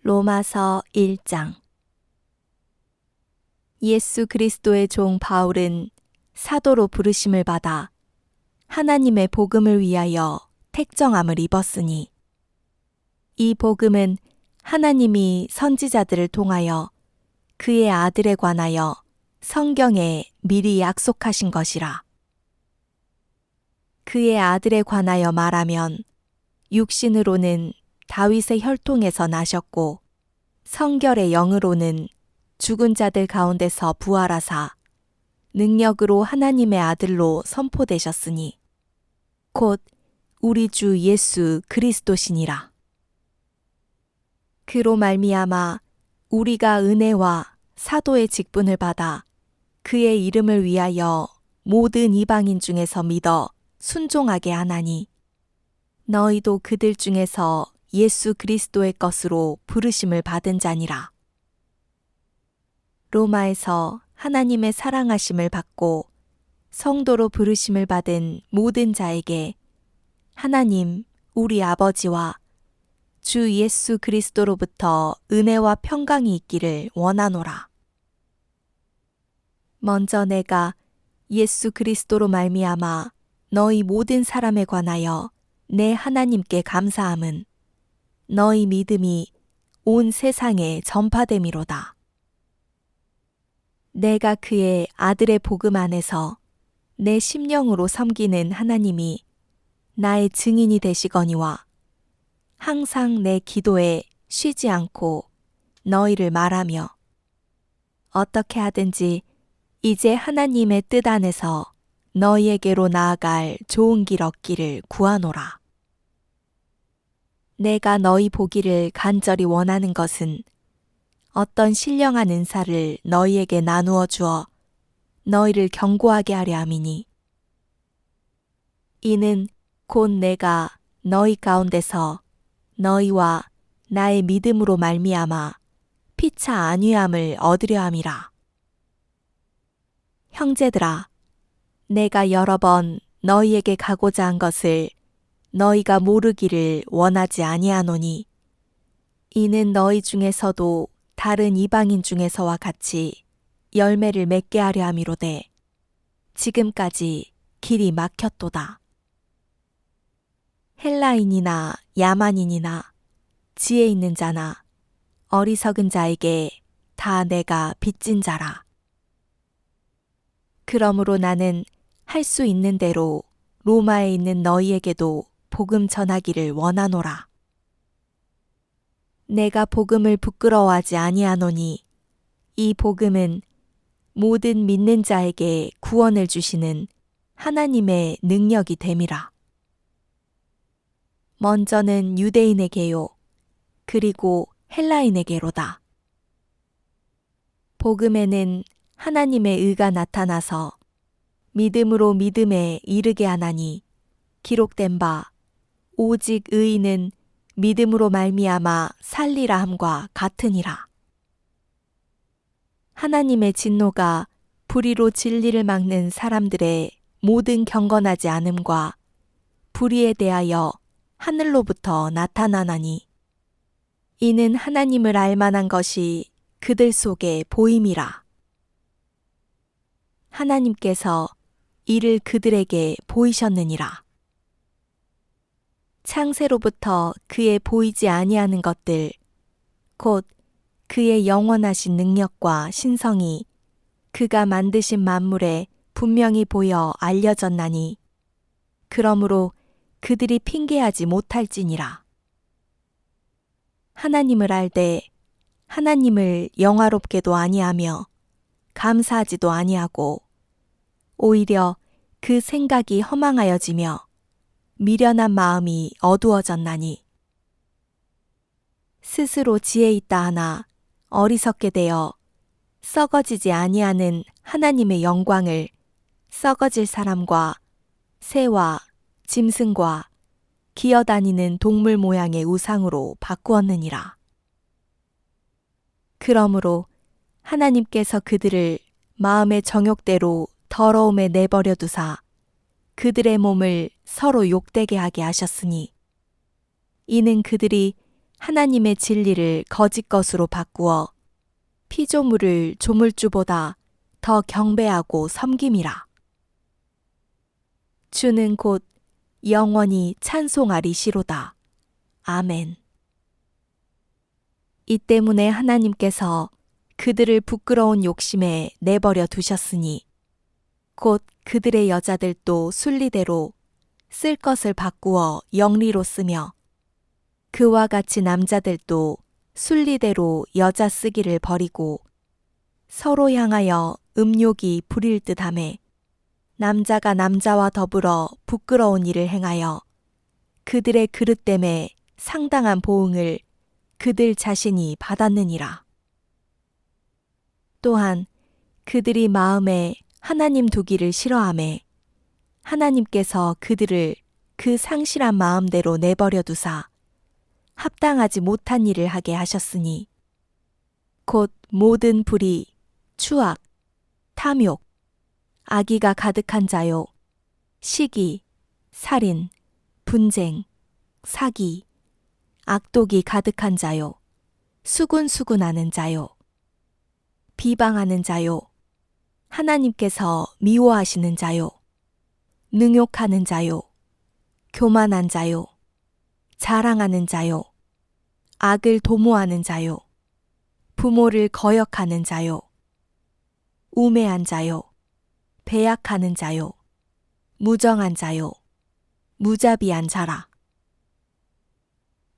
로마서 1장. 예수 그리스도의 종 바울은 사도로 부르심을 받아 하나님의 복음을 위하여 택정함을 입었으니, 이 복음은 하나님이 선지자들을 통하여 그의 아들에 관하여 성경에 미리 약속하신 것이라. 그의 아들에 관하여 말하면 육신으로는 다윗의 혈통에서 나셨고 성결의 영으로는 죽은 자들 가운데서 부활하사 능력으로 하나님의 아들로 선포되셨으니 곧 우리 주 예수 그리스도시니라. 그로 말미암아 우리가 은혜와 사도의 직분을 받아 그의 이름을 위하여 모든 이방인 중에서 믿어 순종하게 하나니, 너희도 그들 중에서 예수 그리스도의 것으로 부르심을 받은 자니라. 로마에서 하나님의 사랑하심을 받고 성도로 부르심을 받은 모든 자에게 하나님 우리 아버지와 주 예수 그리스도로부터 은혜와 평강이 있기를 원하노라. 먼저 내가 예수 그리스도로 말미암아 너희 모든 사람에 관하여 내 하나님께 감사함은 너희 믿음이 온 세상에 전파됨이로다. 내가 그의 아들의 복음 안에서 내 심령으로 섬기는 하나님이 나의 증인이 되시거니와, 항상 내 기도에 쉬지 않고 너희를 말하며 어떻게 하든지 이제 하나님의 뜻 안에서 너희에게로 나아갈 좋은 길 얻기를 구하노라. 내가 너희 보기를 간절히 원하는 것은 어떤 신령한 은사를 너희에게 나누어 주어 너희를 견고하게 하려 함이니, 이는 곧 내가 너희 가운데서 너희와 나의 믿음으로 말미암아 피차 안위함을 얻으려 함이라. 형제들아, 내가 여러 번 너희에게 가고자 한 것을 너희가 모르기를 원하지 아니하노니, 이는 너희 중에서도 다른 이방인 중에서와 같이 열매를 맺게 하려 함이로되 지금까지 길이 막혔도다. 헬라인이나 야만인이나 지혜 있는 자나 어리석은 자에게 다 내가 빚진 자라. 그러므로 나는 할 수 있는 대로 로마에 있는 너희에게도 복음 전하기를 원하노라. 내가 복음을 부끄러워하지 아니하노니, 이 복음은 모든 믿는 자에게 구원을 주시는 하나님의 능력이 됨이라. 먼저는 유대인에게요, 그리고 헬라인에게로다. 복음에는 하나님의 의가 나타나서 믿음으로 믿음에 이르게 하나니, 기록된 바 오직 의인은 믿음으로 말미암아 살리라 함과 같으니라. 하나님의 진노가 불의로 진리를 막는 사람들의 모든 경건하지 않음과 불의에 대하여 하늘로부터 나타나나니, 이는 하나님을 알 만한 것이 그들 속에 보임이라. 하나님께서 이를 그들에게 보이셨느니라. 창세로부터 그의 보이지 아니하는 것들, 곧 그의 영원하신 능력과 신성이 그가 만드신 만물에 분명히 보여 알려졌나니, 그러므로 그들이 핑계하지 못할지니라. 하나님을 알되 하나님을 영화롭게도 아니하며 감사하지도 아니하고, 오히려 그 생각이 허망하여지며 미련한 마음이 어두워졌나니, 스스로 지혜 있다 하나 어리석게 되어 썩어지지 아니하는 하나님의 영광을 썩어질 사람과 새와 짐승과 기어다니는 동물 모양의 우상으로 바꾸었느니라. 그러므로 하나님께서 그들을 마음의 정욕대로 더러움에 내버려 두사 그들의 몸을 서로 욕되게 하게 하셨으니, 이는 그들이 하나님의 진리를 거짓 것으로 바꾸어 피조물을 조물주보다 더 경배하고 섬김이라. 주는 곧 영원히 찬송하리시로다. 아멘. 이 때문에 하나님께서 그들을 부끄러운 욕심에 내버려 두셨으니 곧 그들의 여자들도 순리대로 쓸 것을 바꾸어 영리로 쓰며 그와 같이 남자들도 순리대로 여자 쓰기를 버리고 서로 향하여 음욕이 부릴 듯하매 남자가 남자와 더불어 부끄러운 일을 행하여 그들의 그릇됨에 상당한 보응을 그들 자신이 받았느니라. 또한 그들이 마음에 하나님 두기를 싫어하매 하나님께서 그들을 그 상실한 마음대로 내버려 두사 합당하지 못한 일을 하게 하셨으니 곧 모든 불의, 추악, 탐욕, 악의가 가득한 자요, 시기, 살인, 분쟁, 사기, 악독이 가득한 자요, 수군수군하는 자요, 비방하는 자요, 하나님께서 미워하시는 자요, 능욕하는 자요, 교만한 자요, 자랑하는 자요, 악을 도모하는 자요, 부모를 거역하는 자요, 우매한 자요, 배약하는 자요, 무정한 자요, 무자비한 자라.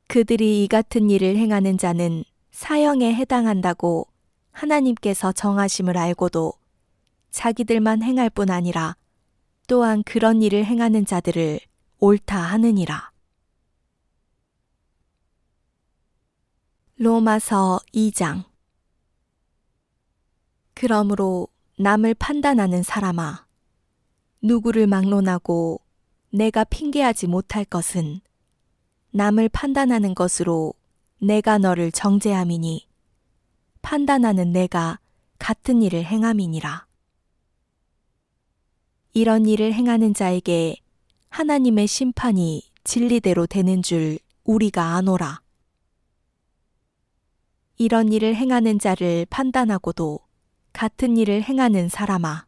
그들이 이 같은 일을 행하는 자는 사형에 해당한다고 하나님께서 정하심을 알고도 자기들만 행할 뿐 아니라 또한 그런 일을 행하는 자들을 옳다 하느니라. 로마서 2장. 그러므로 남을 판단하는 사람아, 누구를 막론하고 내가 핑계하지 못할 것은 남을 판단하는 것으로 내가 너를 정죄함이니 판단하는 내가 같은 일을 행함이니라. 이런 일을 행하는 자에게 하나님의 심판이 진리대로 되는 줄 우리가 아노라. 이런 일을 행하는 자를 판단하고도 같은 일을 행하는 사람아,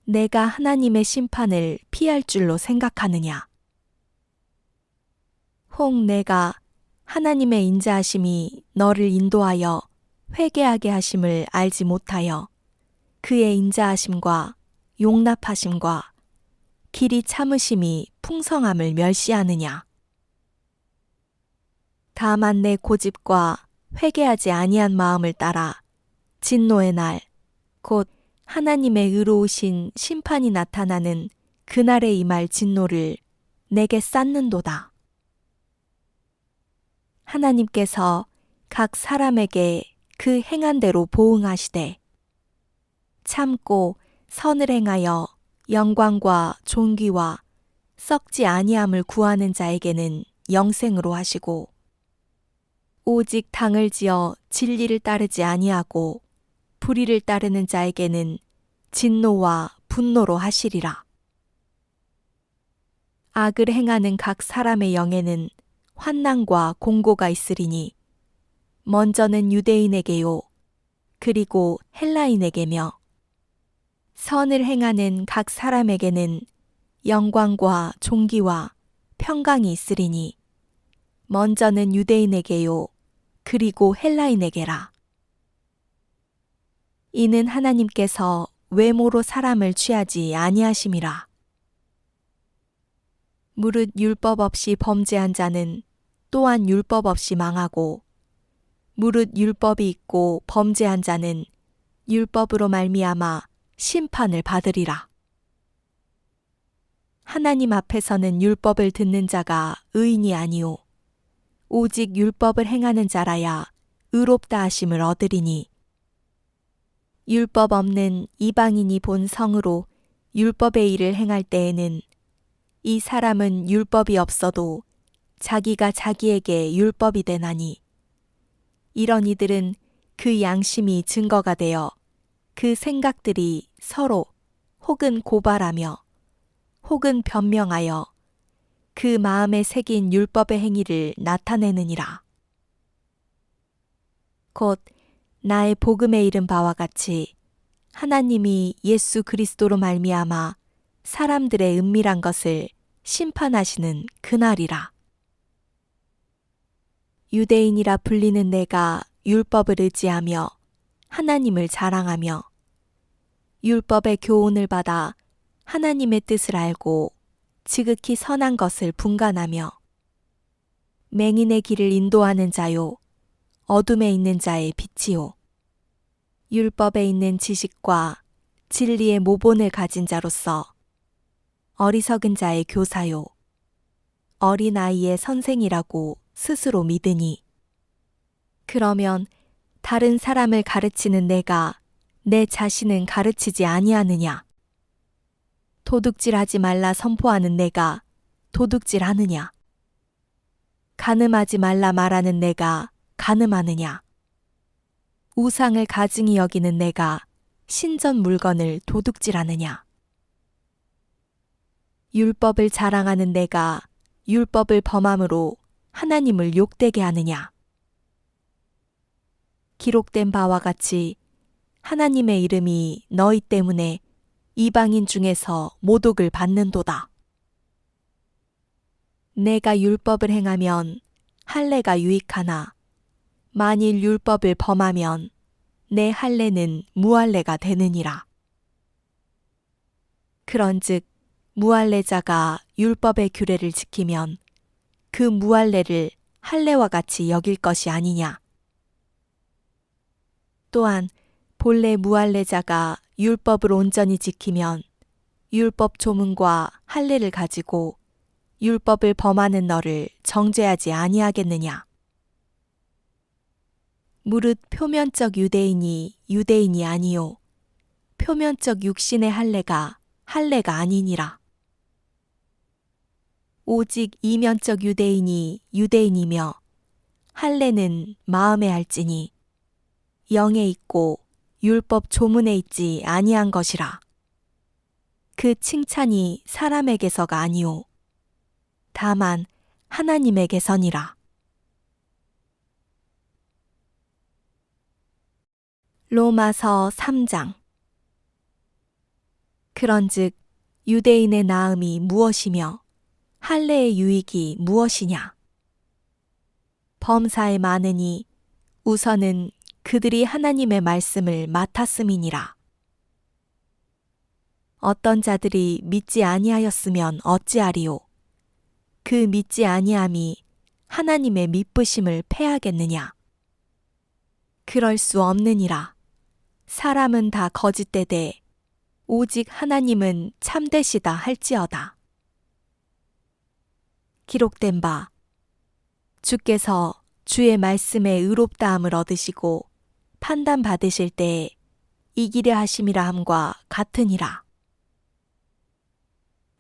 내가 하나님의 심판을 피할 줄로 생각하느냐? 혹 내가 하나님의 인자하심이 너를 인도하여 회개하게 하심을 알지 못하여 그의 인자하심과 용납하심과 길이 참으심이 풍성함을 멸시하느냐? 다만 내 고집과 회개하지 아니한 마음을 따라 진노의 날, 곧 하나님의 의로우신 심판이 나타나는 그날에 임할 진노를 내게 쌓는도다. 하나님께서 각 사람에게 그 행한 대로 보응하시되 참고 선을 행하여 영광과 존귀와 썩지 아니함을 구하는 자에게는 영생으로 하시고 오직 당을 지어 진리를 따르지 아니하고 불의를 따르는 자에게는 진노와 분노로 하시리라. 악을 행하는 각 사람의 영에는 환난과 공고가 있으리니 먼저는 유대인에게요 그리고 헬라인에게며 선을 행하는 각 사람에게는 영광과 존귀와 평강이 있으리니 먼저는 유대인에게요 그리고 헬라인에게라. 이는 하나님께서 외모로 사람을 취하지 아니하심이라. 무릇 율법 없이 범죄한 자는 또한 율법 없이 망하고 무릇 율법이 있고 범죄한 자는 율법으로 말미암아 심판을 받으리라. 하나님 앞에서는 율법을 듣는 자가 의인이 아니오 오직 율법을 행하는 자라야 의롭다 하심을 얻으리니 율법 없는 이방인이 본 성으로 율법의 일을 행할 때에는 이 사람은 율법이 없어도 자기가 자기에게 율법이 되나니 이런 이들은 그 양심이 증거가 되어 그 생각들이 서로 혹은 고발하며 혹은 변명하여 그 마음에 새긴 율법의 행위를 나타내느니라. 곧 나의 복음에 이른 바와 같이 하나님이 예수 그리스도로 말미암아 사람들의 은밀한 것을 심판하시는 그날이라. 유대인이라 불리는 내가 율법을 의지하며 하나님을 자랑하며 율법의 교훈을 받아 하나님의 뜻을 알고 지극히 선한 것을 분간하며 맹인의 길을 인도하는 자요 어둠에 있는 자의 빛이요 율법에 있는 지식과 진리의 모본을 가진 자로서 어리석은 자의 교사요 어린아이의 선생이라고 스스로 믿으니 그러면 다른 사람을 가르치는 내가 내 자신은 가르치지 아니하느냐? 도둑질하지 말라 선포하는 내가 도둑질하느냐? 간음하지 말라 말하는 내가 간음하느냐? 우상을 가증히 여기는 내가 신전 물건을 도둑질하느냐? 율법을 자랑하는 내가 율법을 범함으로 하나님을 욕되게 하느냐? 기록된 바와 같이 하나님의 이름이 너희 때문에 이방인 중에서 모독을 받는도다. 내가 율법을 행하면 할례가 유익하나 만일 율법을 범하면 내 할례는 무할례가 되느니라. 그런즉 무할례자가 율법의 규례를 지키면 그 무할례를 할례와 같이 여길 것이 아니냐. 또한 본래 무할례자가 율법을 온전히 지키면 율법 조문과 할례를 가지고 율법을 범하는 너를 정죄하지 아니하겠느냐. 무릇 표면적 유대인이 유대인이 아니요 표면적 육신의 할례가 할례가 아니니라. 오직 이면적 유대인이 유대인이며 할례는 마음에 할지니 영에 있고 율법 조문에 있지 아니한 것이라. 그 칭찬이 사람에게서가 아니오 다만 하나님에게서니라. 로마서 3장. 그런즉 유대인의 나음이 무엇이며 할례의 유익이 무엇이냐? 범사에 많으니 우선은 그들이 하나님의 말씀을 맡았음이니라. 어떤 자들이 믿지 아니하였으면 어찌하리요? 그 믿지 아니함이 하나님의 미쁘심을 패하겠느냐? 그럴 수 없느니라. 사람은 다 거짓되되 오직 하나님은 참되시다 할지어다. 기록된 바 주께서 주의 말씀에 의롭다함을 얻으시고 판단 받으실 때에 이기려 하심이라 함과 같으니라.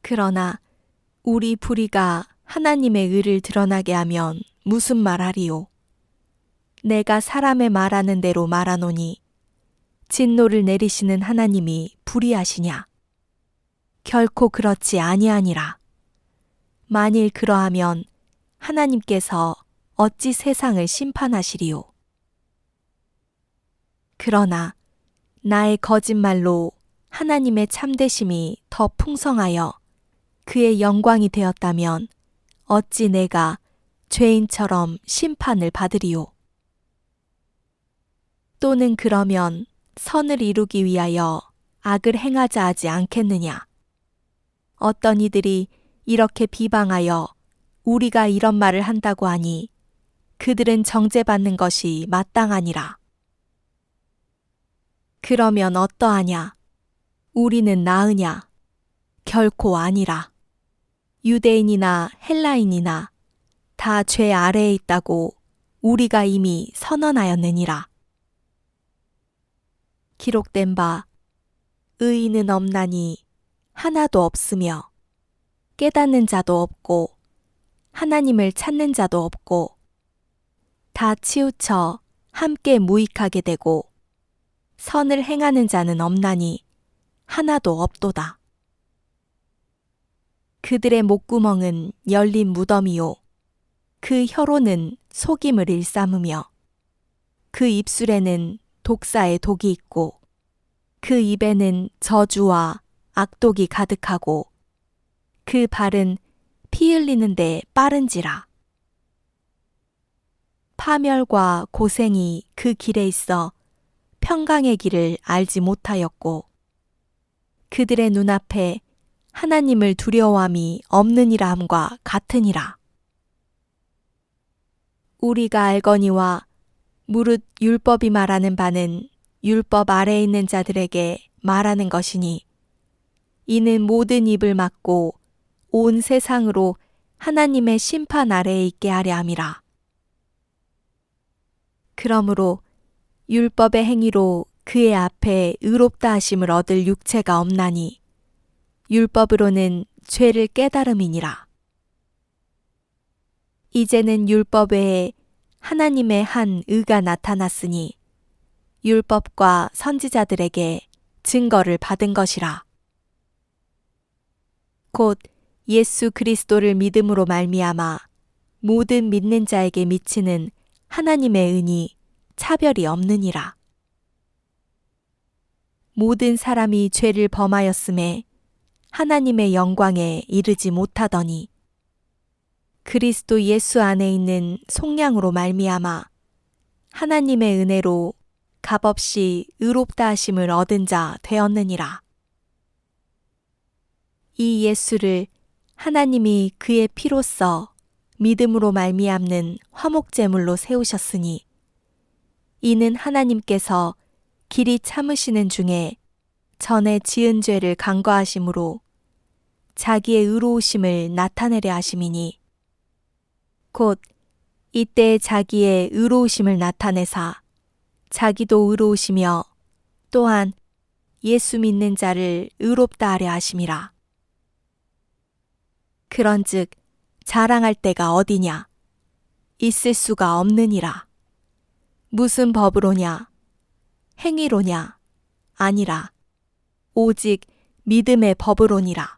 그러나 우리 불의가 하나님의 의를 드러나게 하면 무슨 말하리요? 내가 사람의 말하는 대로 말하노니 진노를 내리시는 하나님이 불의하시냐? 결코 그렇지 아니하니라. 만일 그러하면 하나님께서 어찌 세상을 심판하시리요? 그러나 나의 거짓말로 하나님의 참되심이 더 풍성하여 그의 영광이 되었다면 어찌 내가 죄인처럼 심판을 받으리요? 또는 그러면 선을 이루기 위하여 악을 행하자 하지 않겠느냐? 어떤 이들이 이렇게 비방하여 우리가 이런 말을 한다고 하니 그들은 정죄받는 것이 마땅하니라. 그러면 어떠하냐? 우리는 나으냐? 결코 아니라. 유대인이나 헬라인이나 다 죄 아래에 있다고 우리가 이미 선언하였느니라. 기록된 바 의인은 없나니 하나도 없으며 깨닫는 자도 없고 하나님을 찾는 자도 없고 다 치우쳐 함께 무익하게 되고 선을 행하는 자는 없나니 하나도 없도다. 그들의 목구멍은 열린 무덤이요 그 혀로는 속임을 일삼으며 그 입술에는 독사의 독이 있고 그 입에는 저주와 악독이 가득하고 그 발은 피 흘리는데 빠른지라. 파멸과 고생이 그 길에 있어 평강의 길을 알지 못하였고 그들의 눈앞에 하나님을 두려워함이 없느니라 함과 같으니라. 우리가 알거니와 무릇 율법이 말하는 바는 율법 아래에 있는 자들에게 말하는 것이니 이는 모든 입을 막고 온 세상으로 하나님의 심판 아래에 있게 하려 함이라. 그러므로 율법의 행위로 그의 앞에 의롭다 하심을 얻을 육체가 없나니 율법으로는 죄를 깨달음이니라. 이제는 율법 외에 하나님의 한 의가 나타났으니 율법과 선지자들에게 증거를 받은 것이라. 곧 예수 그리스도를 믿음으로 말미암아 모든 믿는 자에게 미치는 하나님의 은이 차별이 없느니라. 모든 사람이 죄를 범하였음에 하나님의 영광에 이르지 못하더니 그리스도 예수 안에 있는 속량으로 말미암아 하나님의 은혜로 값없이 의롭다 하심을 얻은 자 되었느니라. 이 예수를 하나님이 그의 피로써 믿음으로 말미암는 화목제물로 세우셨으니 이는 하나님께서 길이 참으시는 중에 전에 지은 죄를 간과하심으로 자기의 의로우심을 나타내려 하심이니 곧 이때 자기의 의로우심을 나타내사 자기도 의로우시며 또한 예수 믿는 자를 의롭다 하려 하심이라. 그런즉 자랑할 때가 어디냐? 있을 수가 없느니라. 무슨 법으로냐? 행위로냐? 아니라 오직 믿음의 법으로니라.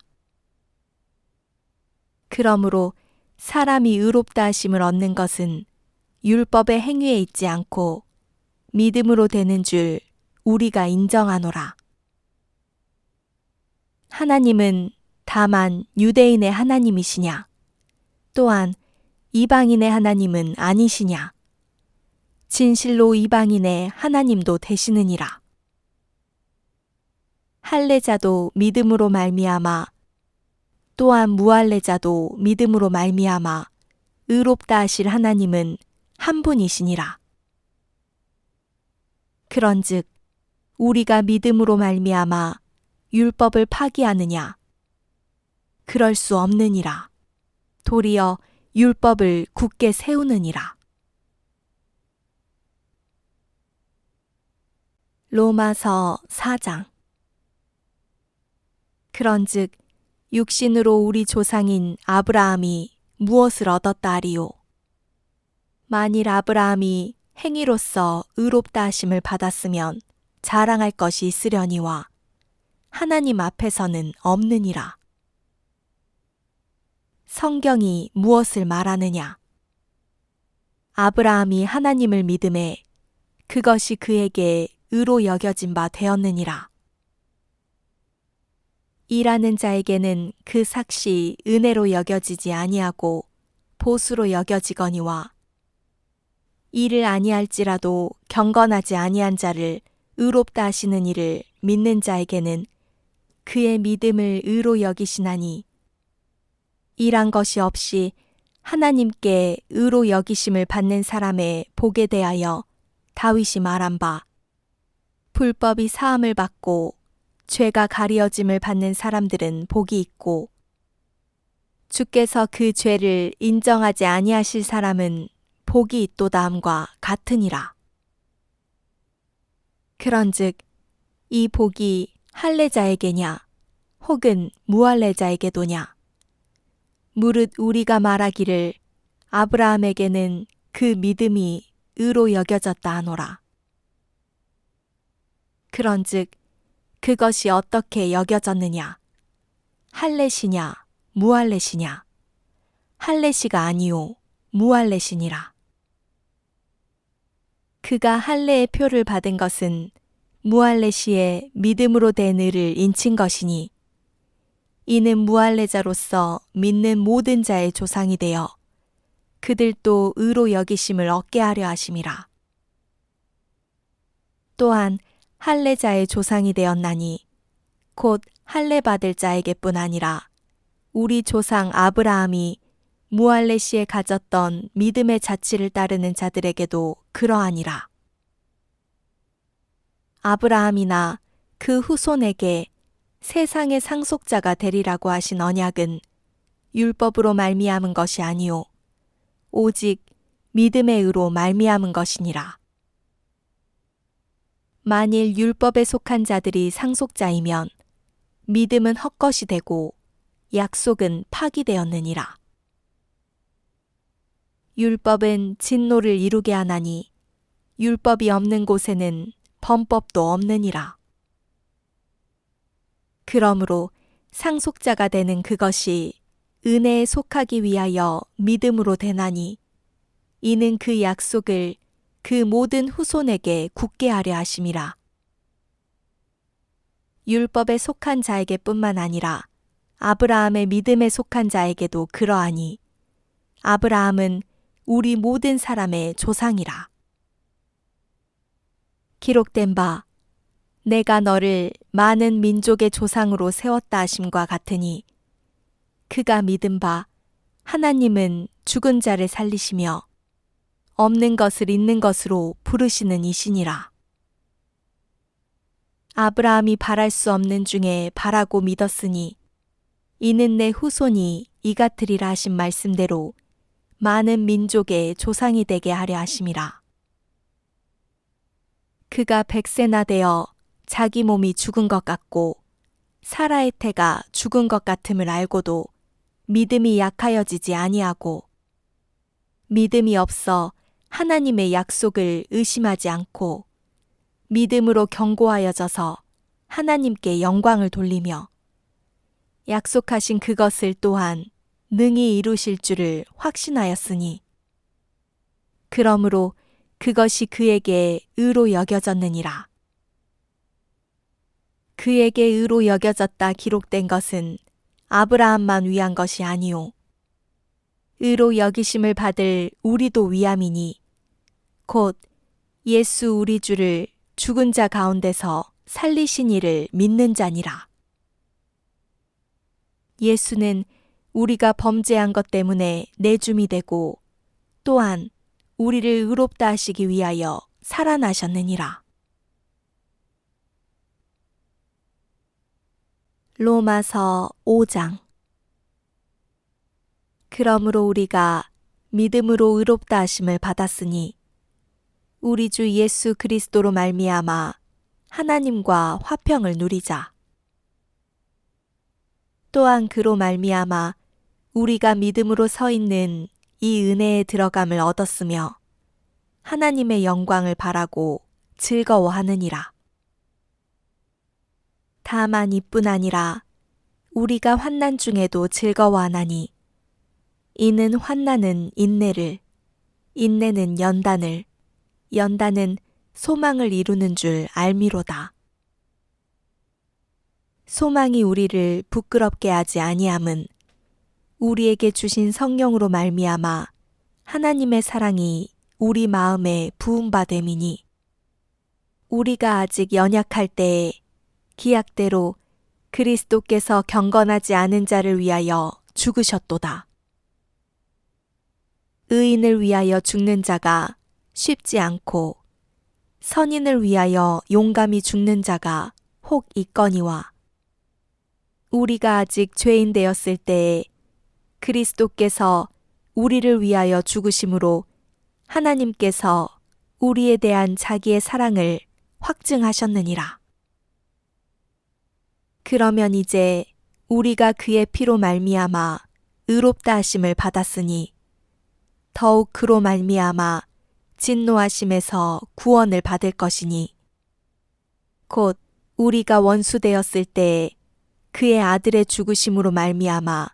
그러므로 사람이 의롭다 하심을 얻는 것은 율법의 행위에 있지 않고 믿음으로 되는 줄 우리가 인정하노라. 하나님은 다만 유대인의 하나님이시냐? 또한 이방인의 하나님은 아니시냐? 진실로 이방인의 하나님도 되시느니라. 할례자도 믿음으로 말미암아 또한 무할례자도 믿음으로 말미암아 의롭다 하실 하나님은 한 분이시니라. 그런즉 우리가 믿음으로 말미암아 율법을 파기하느냐? 그럴 수 없느니라. 도리어 율법을 굳게 세우느니라. 로마서 4장. 그런즉 육신으로 우리 조상인 아브라함이 무엇을 얻었다 하리요? 만일 아브라함이 행위로서 의롭다 하심을 받았으면 자랑할 것이 있으려니와 하나님 앞에서는 없느니라. 성경이 무엇을 말하느냐? 아브라함이 하나님을 믿음에 그것이 그에게 의로 여겨진 바 되었느니라. 일하는 자에게는 그 삭시 은혜로 여겨지지 아니하고 보수로 여겨지거니와 일을 아니할지라도 경건하지 아니한 자를 의롭다 하시는 이를 믿는 자에게는 그의 믿음을 의로 여기시나니 일한 것이 없이 하나님께 의로 여기심을 받는 사람의 복에 대하여 다윗이 말한 바 불법이 사함을 받고 죄가 가리어짐을 받는 사람들은 복이 있고 주께서 그 죄를 인정하지 아니하실 사람은 복이 있도다 함과 같으니라. 그런즉 이 복이 할례자에게냐 혹은 무할례자에게도냐? 무릇 우리가 말하기를 아브라함에게는 그 믿음이 의로 여겨졌다 하노라. 그런즉 그것이 어떻게 여겨졌느냐? 할례시냐 무할례시냐? 할례시가 아니요 무할례시니라. 그가 할례의 표를 받은 것은 무할례시에 믿음으로 된 의를 인친 것이니 이는 무할례자로서 믿는 모든 자의 조상이 되어 그들도 의로 여기심을 얻게 하려 하심이라. 또한 할례자의 조상이 되었나니 곧 할례 받을 자에게뿐 아니라 우리 조상 아브라함이 무할례시에 가졌던 믿음의 자치를 따르는 자들에게도 그러하니라. 아브라함이나 그 후손에게 세상의 상속자가 되리라고 하신 언약은 율법으로 말미암은 것이 아니요 오직 믿음의 의로 말미암은 것이니라. 만일 율법에 속한 자들이 상속자이면 믿음은 헛것이 되고 약속은 파기되었느니라. 율법은 진노를 이루게 하나니 율법이 없는 곳에는 범법도 없느니라. 그러므로 상속자가 되는 그것이 은혜에 속하기 위하여 믿음으로 되나니 이는 그 약속을 그 모든 후손에게 굳게 하려 하심이라. 율법에 속한 자에게 뿐만 아니라 아브라함의 믿음에 속한 자에게도 그러하니 아브라함은 우리 모든 사람의 조상이라. 기록된 바 내가 너를 많은 민족의 조상으로 세웠다 하심과 같으니 그가 믿은 바 하나님은 죽은 자를 살리시며 없는 것을 있는 것으로 부르시는 이시니라. 아브라함이 바랄 수 없는 중에 바라고 믿었으니 이는 내 후손이 이같으리라 하신 말씀대로 많은 민족의 조상이 되게 하려 하심이라. 그가 100세나 되어 자기 몸이 죽은 것 같고 사라의 태가 죽은 것 같음을 알고도 믿음이 약하여지지 아니하고 믿음이 없어 하나님의 약속을 의심하지 않고 믿음으로 견고하여져서 하나님께 영광을 돌리며 약속하신 그것을 또한 능히 이루실 줄을 확신하였으니 그러므로 그것이 그에게 의로 여겨졌느니라. 그에게 의로 여겨졌다 기록된 것은 아브라함만 위한 것이 아니오 의로 여기심을 받을 우리도 위함이니 곧 예수 우리 주를 죽은 자 가운데서 살리신 이를 믿는 자니라. 예수는 우리가 범죄한 것 때문에 내줌이 되고 또한 우리를 의롭다 하시기 위하여 살아나셨느니라. 로마서 5장. 그러므로 우리가 믿음으로 의롭다 하심을 받았으니 우리 주 예수 그리스도로 말미암아 하나님과 화평을 누리자. 또한 그로 말미암아 우리가 믿음으로 서 있는 이 은혜에 들어감을 얻었으며 하나님의 영광을 바라고 즐거워하느니라. 다만 이뿐 아니라 우리가 환난 중에도 즐거워하나니 이는 환난은 인내를, 인내는 연단을, 연단은 소망을 이루는 줄 알미로다. 소망이 우리를 부끄럽게 하지 아니함은 우리에게 주신 성령으로 말미암아 하나님의 사랑이 우리 마음에 부음바 됨이니 우리가 아직 연약할 때에 기약대로 그리스도께서 경건하지 않은 자를 위하여 죽으셨도다. 의인을 위하여 죽는 자가 쉽지 않고 선인을 위하여 용감히 죽는 자가 혹 있거니와 우리가 아직 죄인 되었을 때에 그리스도께서 우리를 위하여 죽으심으로 하나님께서 우리에 대한 자기의 사랑을 확증하셨느니라. 그러면 이제 우리가 그의 피로 말미암아 의롭다 하심을 받았으니 더욱 그로 말미암아 진노하심에서 구원을 받을 것이니 곧 우리가 원수 되었을 때에 그의 아들의 죽으심으로 말미암아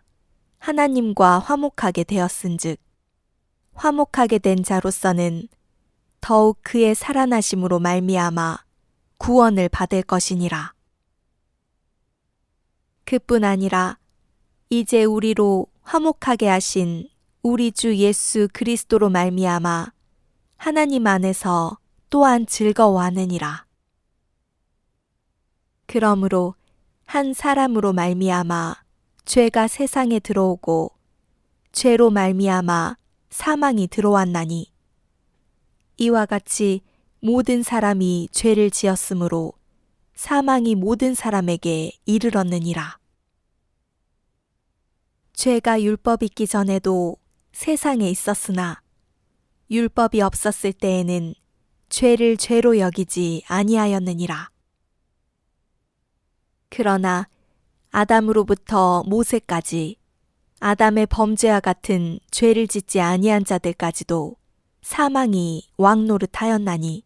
하나님과 화목하게 되었은즉 화목하게 된 자로서는 더욱 그의 살아나심으로 말미암아 구원을 받을 것이니라. 그뿐 아니라 이제 우리로 화목하게 하신 우리 주 예수 그리스도로 말미암아 하나님 안에서 또한 즐거워하느니라. 그러므로 한 사람으로 말미암아 죄가 세상에 들어오고 죄로 말미암아 사망이 들어왔나니 이와 같이 모든 사람이 죄를 지었으므로 사망이 모든 사람에게 이르렀느니라. 죄가 율법 있기 전에도 세상에 있었으나 율법이 없었을 때에는 죄를 죄로 여기지 아니하였느니라. 그러나 아담으로부터 모세까지 아담의 범죄와 같은 죄를 짓지 아니한 자들까지도 사망이 왕노릇하였나니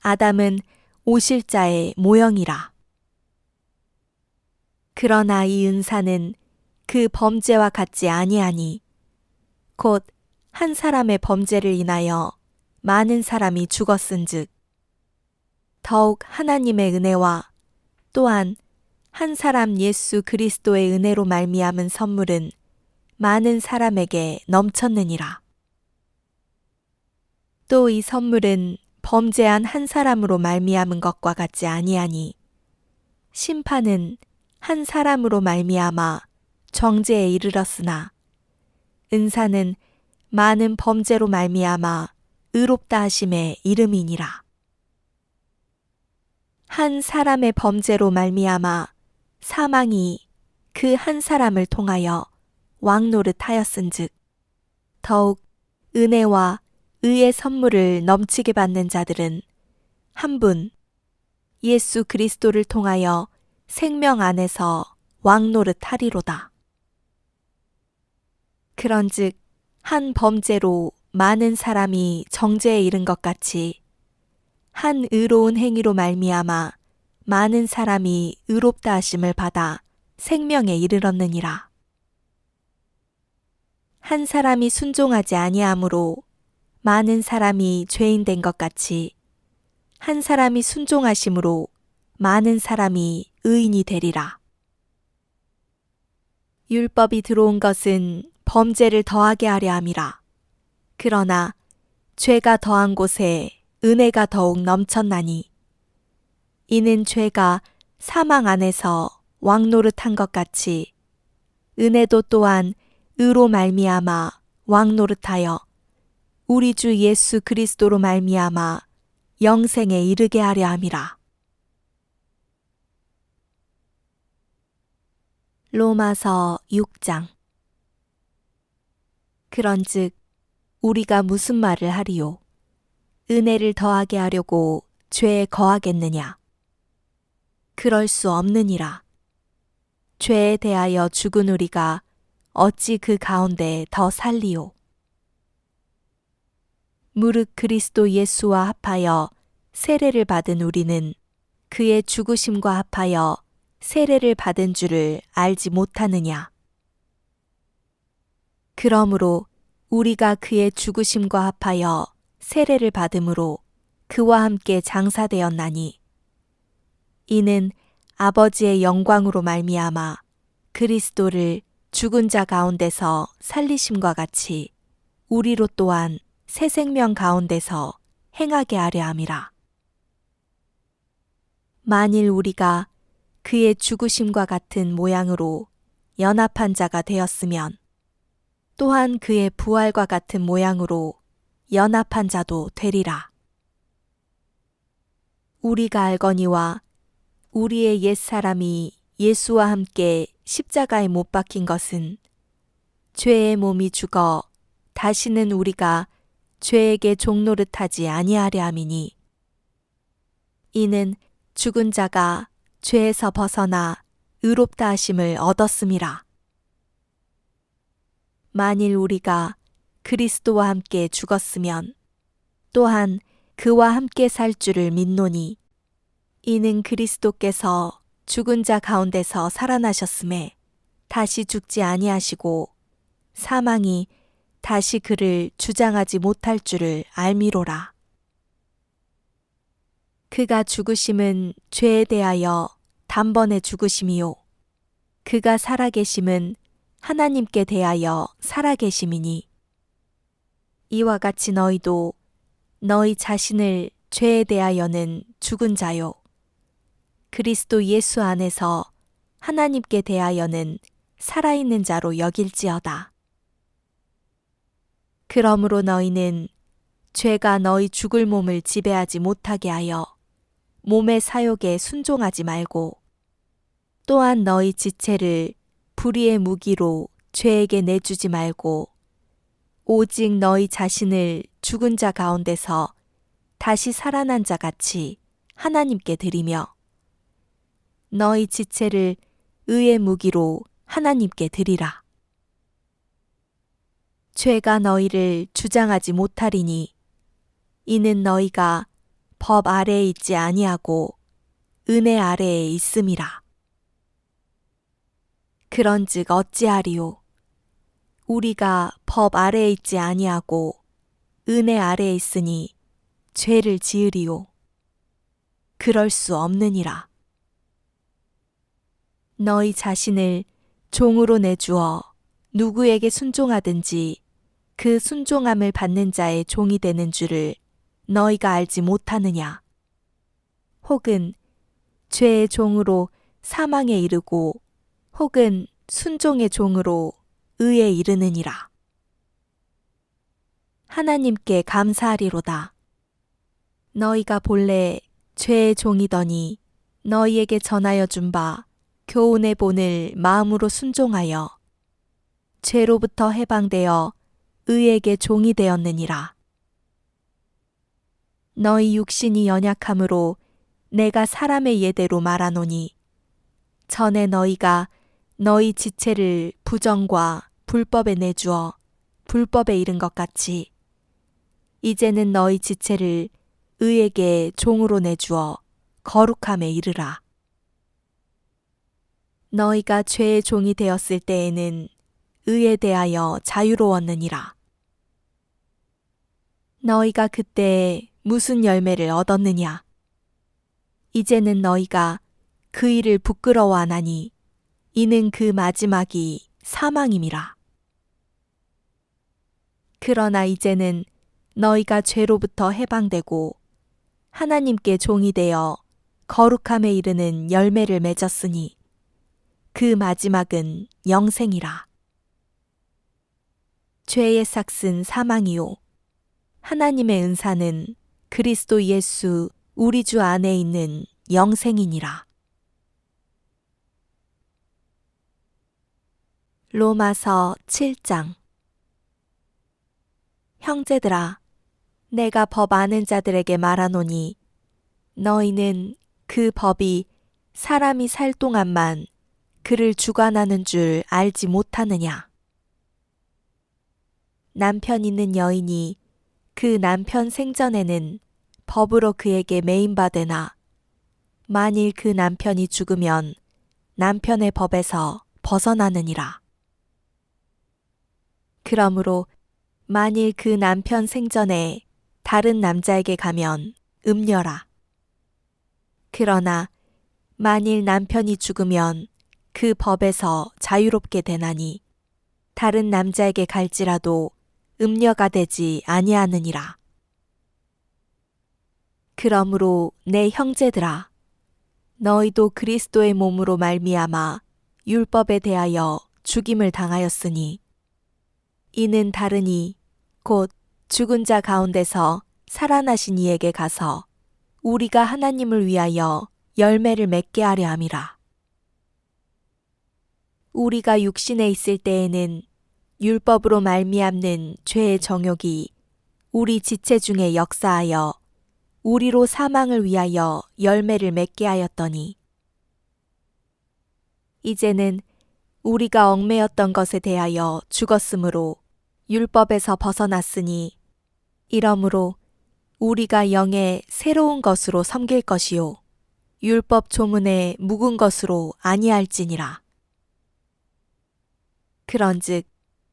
아담은 오실자의 모형이라. 그러나 이 은사는 그 범죄와 같지 아니하니 곧 한 사람의 범죄를 인하여 많은 사람이 죽었은즉 더욱 하나님의 은혜와 또한 한 사람 예수 그리스도의 은혜로 말미암은 선물은 많은 사람에게 넘쳤느니라. 또 이 선물은 범죄한 한 사람으로 말미암은 것과 같지 아니하니 심판은 한 사람으로 말미암아 정죄에 이르렀으나 은사는 많은 범죄로 말미암아 의롭다 하심의 이름이니라. 한 사람의 범죄로 말미암아 사망이 그 한 사람을 통하여 왕노릇하였은즉 더욱 은혜와 의의 선물을 넘치게 받는 자들은 한 분 예수 그리스도를 통하여 생명 안에서 왕노릇하리로다. 그런즉 한 범죄로 많은 사람이 정죄에 이른 것 같이 한 의로운 행위로 말미암아 많은 사람이 의롭다 하심을 받아 생명에 이르렀느니라. 한 사람이 순종하지 아니하므로 많은 사람이 죄인 된 것 같이 한 사람이 순종하심으로 많은 사람이 의인이 되리라. 율법이 들어온 것은 범죄를 더하게 하려 함이라. 그러나 죄가 더한 곳에 은혜가 더욱 넘쳤나니 이는 죄가 사망 안에서 왕노릇한 것 같이 은혜도 또한 의로 말미암아 왕노릇하여 우리 주 예수 그리스도로 말미암아 영생에 이르게 하려 함이라. 로마서 6장. 그런즉 우리가 무슨 말을 하리요? 은혜를 더하게 하려고 죄에 거하겠느냐? 그럴 수 없느니라. 죄에 대하여 죽은 우리가 어찌 그 가운데 더 살리요? 무릇 그리스도 예수와 합하여 세례를 받은 우리는 그의 죽으심과 합하여 세례를 받은 줄을 알지 못하느냐? 그러므로 우리가 그의 죽으심과 합하여 세례를 받음으로 그와 함께 장사되었나니 이는 아버지의 영광으로 말미암아 그리스도를 죽은 자 가운데서 살리심과 같이 우리로 또한 새 생명 가운데서 행하게 하려 함이라. 만일 우리가 그의 죽으심과 같은 모양으로 연합한 자가 되었으면 또한 그의 부활과 같은 모양으로 연합한 자도 되리라. 우리가 알거니와 우리의 옛사람이 예수와 함께 십자가에 못 박힌 것은 죄의 몸이 죽어 다시는 우리가 죄에게 종노릇하지 아니하려 함이니 이는 죽은 자가 죄에서 벗어나 의롭다 하심을 얻었음이라. 만일 우리가 그리스도와 함께 죽었으면 또한 그와 함께 살 줄을 믿노니 이는 그리스도께서 죽은 자 가운데서 살아나셨음에 다시 죽지 아니하시고 사망이 다시 그를 주장하지 못할 줄을 알미로라. 그가 죽으심은 죄에 대하여 단번에 죽으심이요. 그가 살아계심은 하나님께 대하여 살아계심이니. 이와 같이 너희도 너희 자신을 죄에 대하여는 죽은 자요. 그리스도 예수 안에서 하나님께 대하여는 살아있는 자로 여길지어다. 그러므로 너희는 죄가 너희 죽을 몸을 지배하지 못하게 하여 몸의 사욕에 순종하지 말고 또한 너희 지체를 불의의 무기로 죄에게 내주지 말고 오직 너희 자신을 죽은 자 가운데서 다시 살아난 자 같이 하나님께 드리며 너희 지체를 의의 무기로 하나님께 드리라. 죄가 너희를 주장하지 못하리니 이는 너희가 법 아래에 있지 아니하고 은혜 아래에 있음이라. 그런즉 어찌하리요? 우리가 법 아래에 있지 아니하고 은혜 아래에 있으니 죄를 지으리요? 그럴 수 없느니라. 너희 자신을 종으로 내주어 누구에게 순종하든지 그 순종함을 받는 자의 종이 되는 줄을 너희가 알지 못하느냐? 혹은 죄의 종으로 사망에 이르고 혹은 순종의 종으로 의에 이르느니라. 하나님께 감사하리로다. 너희가 본래 죄의 종이더니 너희에게 전하여 준 바 교훈의 본을 마음으로 순종하여 죄로부터 해방되어 의에게 종이 되었느니라. 너희 육신이 연약함으로 내가 사람의 예대로 말하노니 전에 너희가 너희 지체를 부정과 불법에 내주어 불법에 이른 것 같이 이제는 너희 지체를 의에게 종으로 내주어 거룩함에 이르라. 너희가 죄의 종이 되었을 때에는 의에 대하여 자유로웠느니라. 너희가 그때 무슨 열매를 얻었느냐? 이제는 너희가 그 일을 부끄러워하나니 이는 그 마지막이 사망임이라. 그러나 이제는 너희가 죄로부터 해방되고 하나님께 종이 되어 거룩함에 이르는 열매를 맺었으니 그 마지막은 영생이라. 죄의 삭은 사망이요 하나님의 은사는 그리스도 예수 우리 주 안에 있는 영생이니라. 로마서 7장. 형제들아, 내가 법 아는 자들에게 말하노니 너희는 그 법이 사람이 살 동안만 그를 주관하는 줄 알지 못하느냐? 남편 있는 여인이 그 남편 생전에는 법으로 그에게 매인받으나 만일 그 남편이 죽으면 남편의 법에서 벗어나느니라. 그러므로 만일 그 남편 생전에 다른 남자에게 가면 음녀라. 그러나 만일 남편이 죽으면 그 법에서 자유롭게 되나니 다른 남자에게 갈지라도 음녀가 되지 아니하느니라. 그러므로 내 형제들아, 너희도 그리스도의 몸으로 말미암아 율법에 대하여 죽임을 당하였으니 이는 다르니 곧 죽은 자 가운데서 살아나신 이에게 가서 우리가 하나님을 위하여 열매를 맺게 하려 함이라. 우리가 육신에 있을 때에는 율법으로 말미암는 죄의 정욕이 우리 지체 중에 역사하여 우리로 사망을 위하여 열매를 맺게 하였더니 이제는 우리가 얽매였던 것에 대하여 죽었으므로 율법에서 벗어났으니 이러므로 우리가 영의 새로운 것으로 섬길 것이요 율법 조문의 묵은 것으로 아니할지니라. 그런즉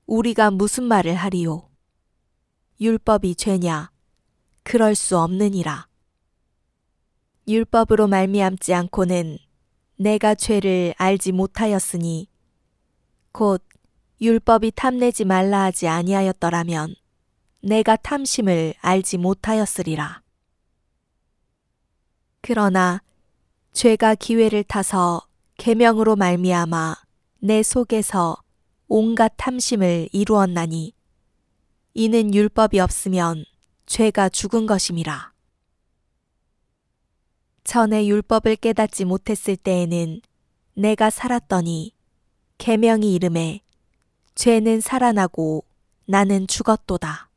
우리가 무슨 말을 하리요? 율법이 죄냐? 그럴 수 없느니라. 율법으로 말미암지 않고는 내가 죄를 알지 못하였으니 곧 율법이 탐내지 말라 하지 아니하였더라면 내가 탐심을 알지 못하였으리라. 그러나 죄가 기회를 타서 계명으로 말미암아 내 속에서 온갖 탐심을 이루었나니 이는 율법이 없으면 죄가 죽은 것임이라. 전에 율법을 깨닫지 못했을 때에는 내가 살았더니 계명이 이름에 죄는 살아나고 나는 죽었도다.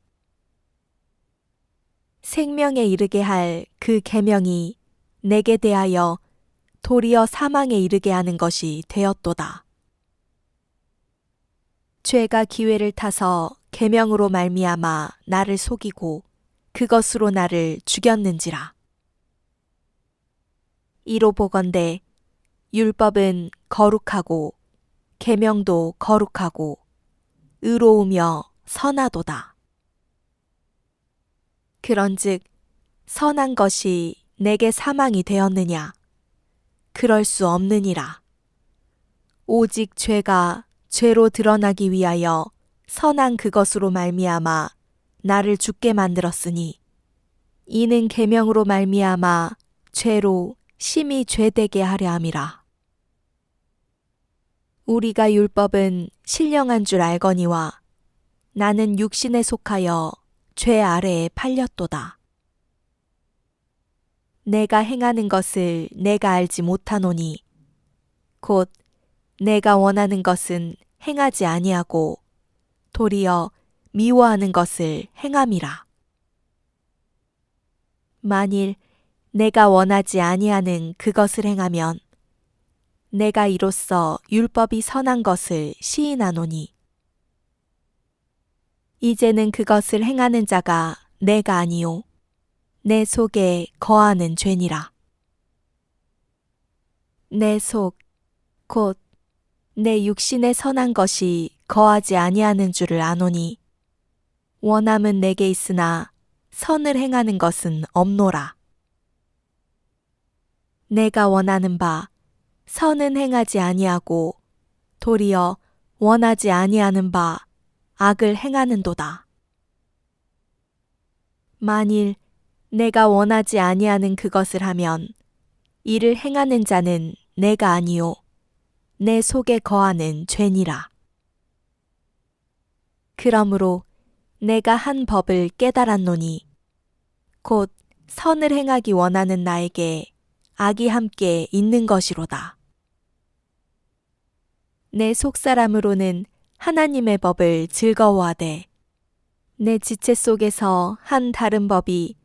생명에 이르게 할 그 계명이 내게 대하여 도리어 사망에 이르게 하는 것이 되었도다. 죄가 기회를 타서 계명으로 말미암아 나를 속이고 그것으로 나를 죽였는지라. 이로 보건대 율법은 거룩하고 계명도 거룩하고 의로우며 선하도다. 그런즉 선한 것이 내게 사망이 되었느냐? 그럴 수 없느니라. 오직 죄가 죄로 드러나기 위하여 선한 그것으로 말미암아 나를 죽게 만들었으니 이는 계명으로 말미암아 죄로 심히 죄되게 하려 함이라. 우리가 율법은 신령한 줄 알거니와 나는 육신에 속하여 죄 아래에 팔렸도다. 내가 행하는 것을 내가 알지 못하노니 곧 내가 원하는 것은 행하지 아니하고 도리어 미워하는 것을 행함이라. 만일 내가 원하지 아니하는 그것을 행하면 내가 이로써 율법이 선한 것을 시인하노니 이제는 그것을 행하는 자가 내가 아니요 내 속에 거하는 죄니라. 내 속 곧 내 육신에 선한 것이 거하지 아니하는 줄을 아노니 원함은 내게 있으나 선을 행하는 것은 없노라. 내가 원하는 바 선은 행하지 아니하고 도리어 원하지 아니하는 바 악을 행하는도다. 만일 내가 원하지 아니하는 그것을 하면 이를 행하는 자는 내가 아니요 내 속에 거하는 죄니라. 그러므로 내가 한 법을 깨달았노니 곧 선을 행하기 원하는 나에게 악이 함께 있는 것이로다. 내 속사람으로는 하나님의 법을 즐거워하되 내 지체 속에서 한 다른 법이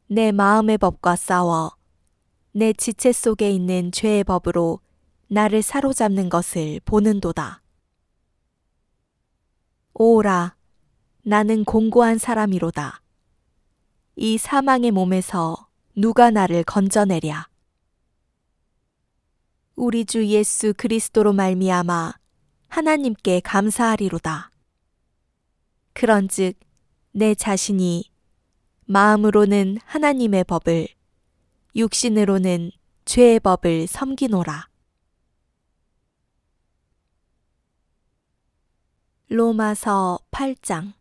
내 마음의 법과 싸워 내 지체 속에 있는 죄의 법으로 나를 사로잡는 것을 보는도다. 오라, 나는 공고한 사람이로다. 이 사망의 몸에서 누가 나를 건져내랴. 우리 주 예수 그리스도로 말미암아 하나님께 감사하리로다. 그런즉 내 자신이 마음으로는 하나님의 법을 육신으로는 죄의 법을 섬기노라. 로마서 8장.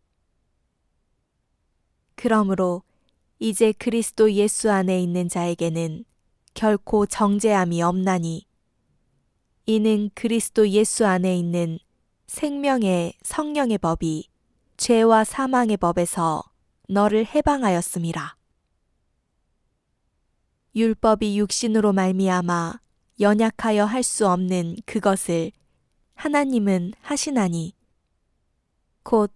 그러므로 이제 그리스도 예수 안에 있는 자에게는 결코 정죄함이 없나니 이는 그리스도 예수 안에 있는 생명의 성령의 법이 죄와 사망의 법에서 너를 해방하였음이라. 율법이 육신으로 말미암아 연약하여 할 수 없는 그것을 하나님은 하시나니 곧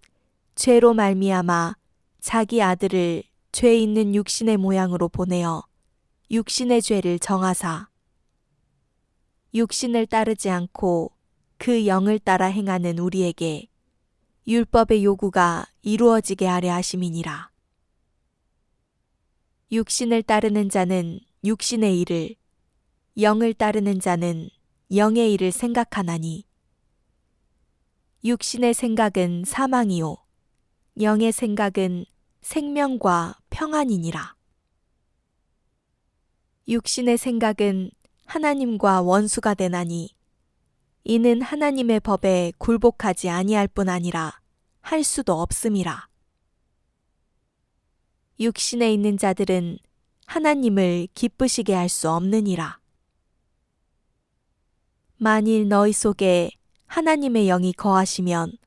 죄로 말미암아 자기 아들을 죄 있는 육신의 모양으로 보내어 육신의 죄를 정하사 육신을 따르지 않고 그 영을 따라 행하는 우리에게 율법의 요구가 이루어지게 하려 하심이니라. 육신을 따르는 자는 육신의 일을, 영을 따르는 자는 영의 일을 생각하나니 육신의 생각은 사망이요 영의 생각은 생명과 평안이니라. 육신의 생각은 하나님과 원수가 되나니 이는 하나님의 법에 굴복하지 아니할 뿐 아니라 할 수도 없음이라. 육신에 있는 자들은 하나님을 기쁘시게 할 수 없느니라. 만일 너희 속에 하나님의 영이 거하시면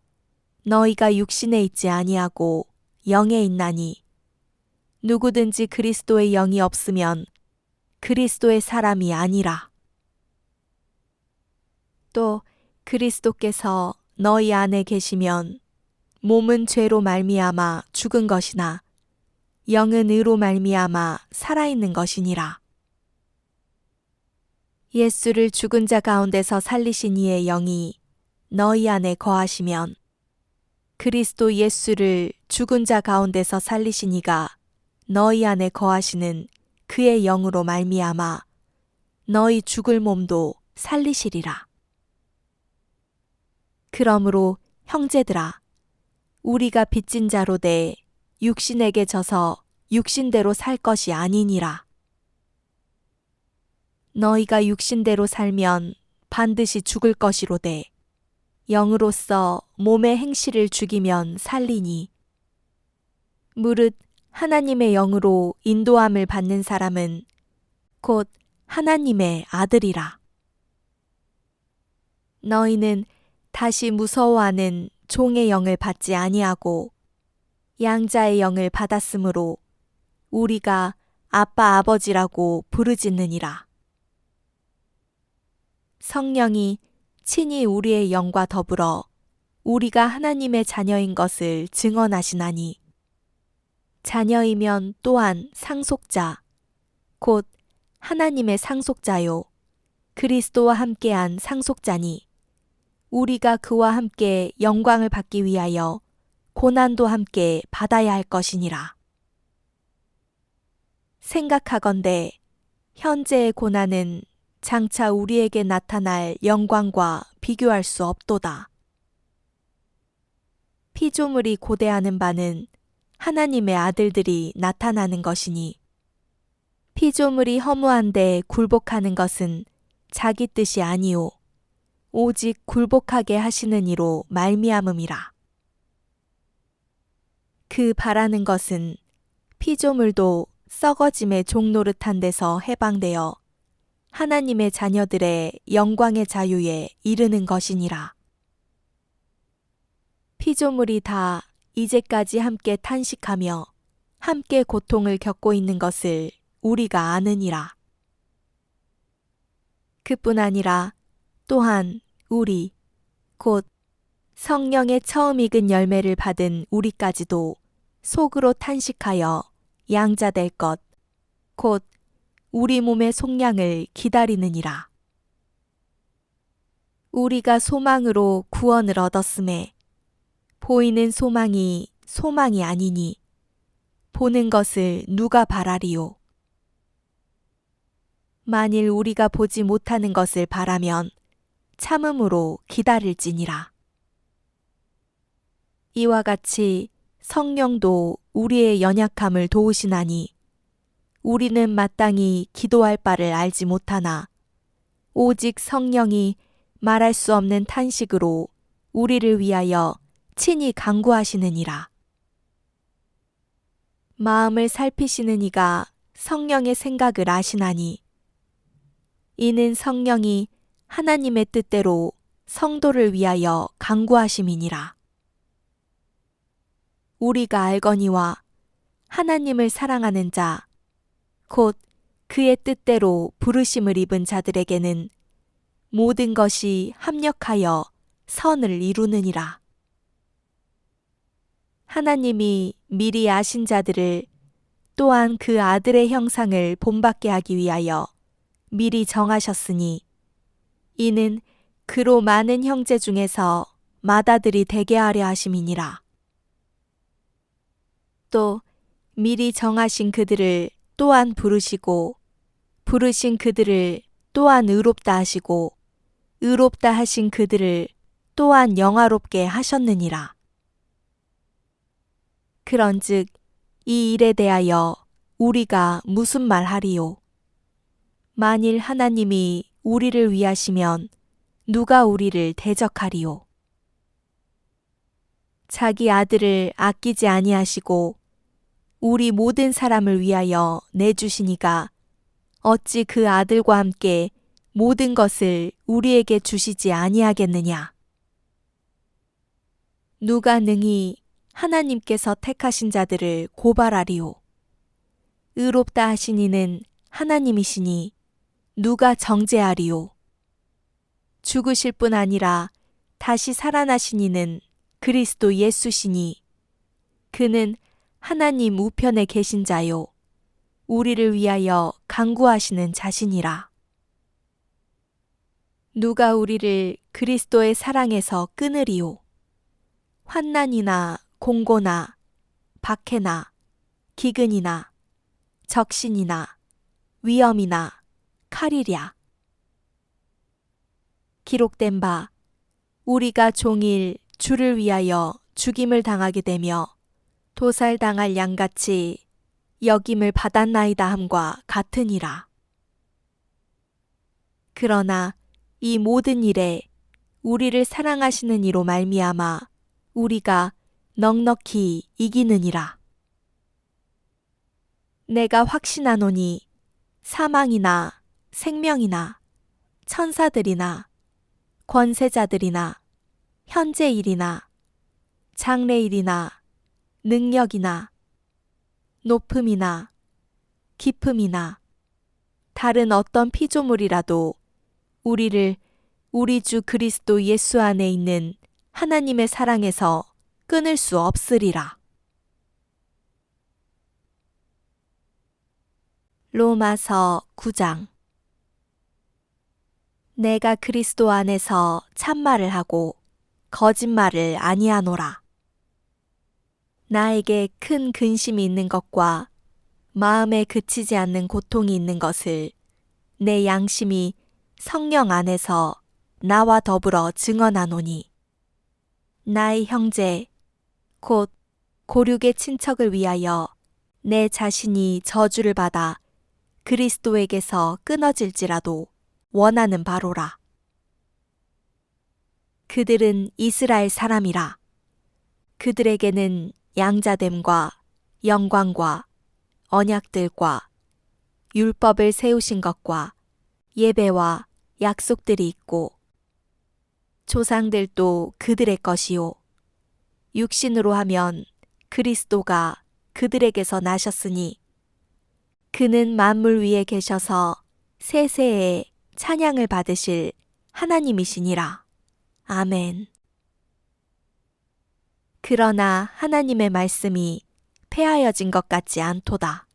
너희가 육신에 있지 아니하고 영에 있나니 누구든지 그리스도의 영이 없으면 그리스도의 사람이 아니라. 또 그리스도께서 너희 안에 계시면 몸은 죄로 말미암아 죽은 것이나 영은 의로 말미암아 살아있는 것이니라. 예수를 죽은 자 가운데서 살리신 이의 영이 너희 안에 거하시면 그리스도 예수를 죽은 자 가운데서 살리신 이가 너희 안에 거하시는 그의 영으로 말미암아 너희 죽을 몸도 살리시리라. 그러므로 형제들아, 우리가 빚진 자로 돼 육신에게 져서 육신대로 살 것이 아니니라. 너희가 육신대로 살면 반드시 죽을 것이로되 영으로서 몸의 행실을 죽이면 살리니 무릇 하나님의 영으로 인도함을 받는 사람은 곧 하나님의 아들이라. 너희는 다시 무서워하는 종의 영을 받지 아니하고 양자의 영을 받았으므로 우리가 아빠 아버지라고 부르짖느니라. 성령이 친히 우리의 영과 더불어 우리가 하나님의 자녀인 것을 증언하시나니 자녀이면 또한 상속자 곧 하나님의 상속자요 그리스도와 함께한 상속자니 우리가 그와 함께 영광을 받기 위하여 고난도 함께 받아야 할 것이니라. 생각하건대 현재의 고난은 장차 우리에게 나타날 영광과 비교할 수 없도다. 피조물이 고대하는 바는 하나님의 아들들이 나타나는 것이니 피조물이 허무한데 굴복하는 것은 자기 뜻이 아니오 오직 굴복하게 하시는 이로 말미암음이라. 그 바라는 것은 피조물도 썩어짐의 종노릇한 데서 해방되어 하나님의 자녀들의 영광의 자유에 이르는 것이니라. 피조물이 다 이제까지 함께 탄식하며 함께 고통을 겪고 있는 것을 우리가 아느니라. 그뿐 아니라 또한 우리 곧 성령의 처음 익은 열매를 받은 우리까지도 속으로 탄식하여 양자될 것 곧 우리 몸의 속량을 기다리느니라. 우리가 소망으로 구원을 얻었음에 보이는 소망이 소망이 아니니 보는 것을 누가 바라리요. 만일 우리가 보지 못하는 것을 바라면 참음으로 기다릴지니라. 이와 같이 성령도 우리의 연약함을 도우시나니 우리는 마땅히 기도할 바를 알지 못하나 오직 성령이 말할 수 없는 탄식으로 우리를 위하여 친히 간구하시느니라. 마음을 살피시는 이가 성령의 생각을 아시나니 이는 성령이 하나님의 뜻대로 성도를 위하여 간구하심이니라. 우리가 알거니와 하나님을 사랑하는 자 곧 그의 뜻대로 부르심을 입은 자들에게는 모든 것이 합력하여 선을 이루느니라. 하나님이 미리 아신 자들을 또한 그 아들의 형상을 본받게 하기 위하여 미리 정하셨으니 이는 그로 많은 형제 중에서 맏아들이 되게 하려 하심이니라. 또 미리 정하신 그들을 또한 부르시고 부르신 그들을 또한 의롭다 하시고 의롭다 하신 그들을 또한 영화롭게 하셨느니라. 그런즉 이 일에 대하여 우리가 무슨 말하리요? 만일 하나님이 우리를 위하시면 누가 우리를 대적하리요? 자기 아들을 아끼지 아니하시고 우리 모든 사람을 위하여 내주시니가 어찌 그 아들과 함께 모든 것을 우리에게 주시지 아니하겠느냐? 누가 능히 하나님께서 택하신 자들을 고발하리요? 의롭다 하신 이는 하나님이시니 누가 정죄하리요? 죽으실 뿐 아니라 다시 살아나신 이는 그리스도 예수시니 그는 하나님 우편에 계신 자요 우리를 위하여 간구하시는 자시니라. 누가 우리를 그리스도의 사랑에서 끊으리요? 환난이나 공고나 박해나 기근이나 적신이나 위험이나 칼이랴. 기록된 바 우리가 종일 주를 위하여 죽임을 당하게 되며 도살당할 양같이 여김을 받았나이다 함과 같으니라. 그러나 이 모든 일에 우리를 사랑하시는 이로 말미암아 우리가 넉넉히 이기느니라. 내가 확신하노니 사망이나 생명이나 천사들이나 권세자들이나 현재일이나 장래일이나 능력이나 높음이나 깊음이나 다른 어떤 피조물이라도 우리를 우리 주 그리스도 예수 안에 있는 하나님의 사랑에서 끊을 수 없으리라. 로마서 9장. 내가 그리스도 안에서 참말을 하고 거짓말을 아니하노라. 나에게 큰 근심이 있는 것과 마음에 그치지 않는 고통이 있는 것을 내 양심이 성령 안에서 나와 더불어 증언하노니 나의 형제 곧 고륙의 친척을 위하여 내 자신이 저주를 받아 그리스도에게서 끊어질지라도 원하는 바로라. 그들은 이스라엘 사람이라. 그들에게는 양자됨과 영광과 언약들과 율법을 세우신 것과 예배와 약속들이 있고 조상들도 그들의 것이요 육신으로 하면 그리스도가 그들에게서 나셨으니 그는 만물 위에 계셔서 세세에 찬양을 받으실 하나님이시니라. 아멘. 그러나 하나님의 말씀이 폐하여진 것 같지 않도다.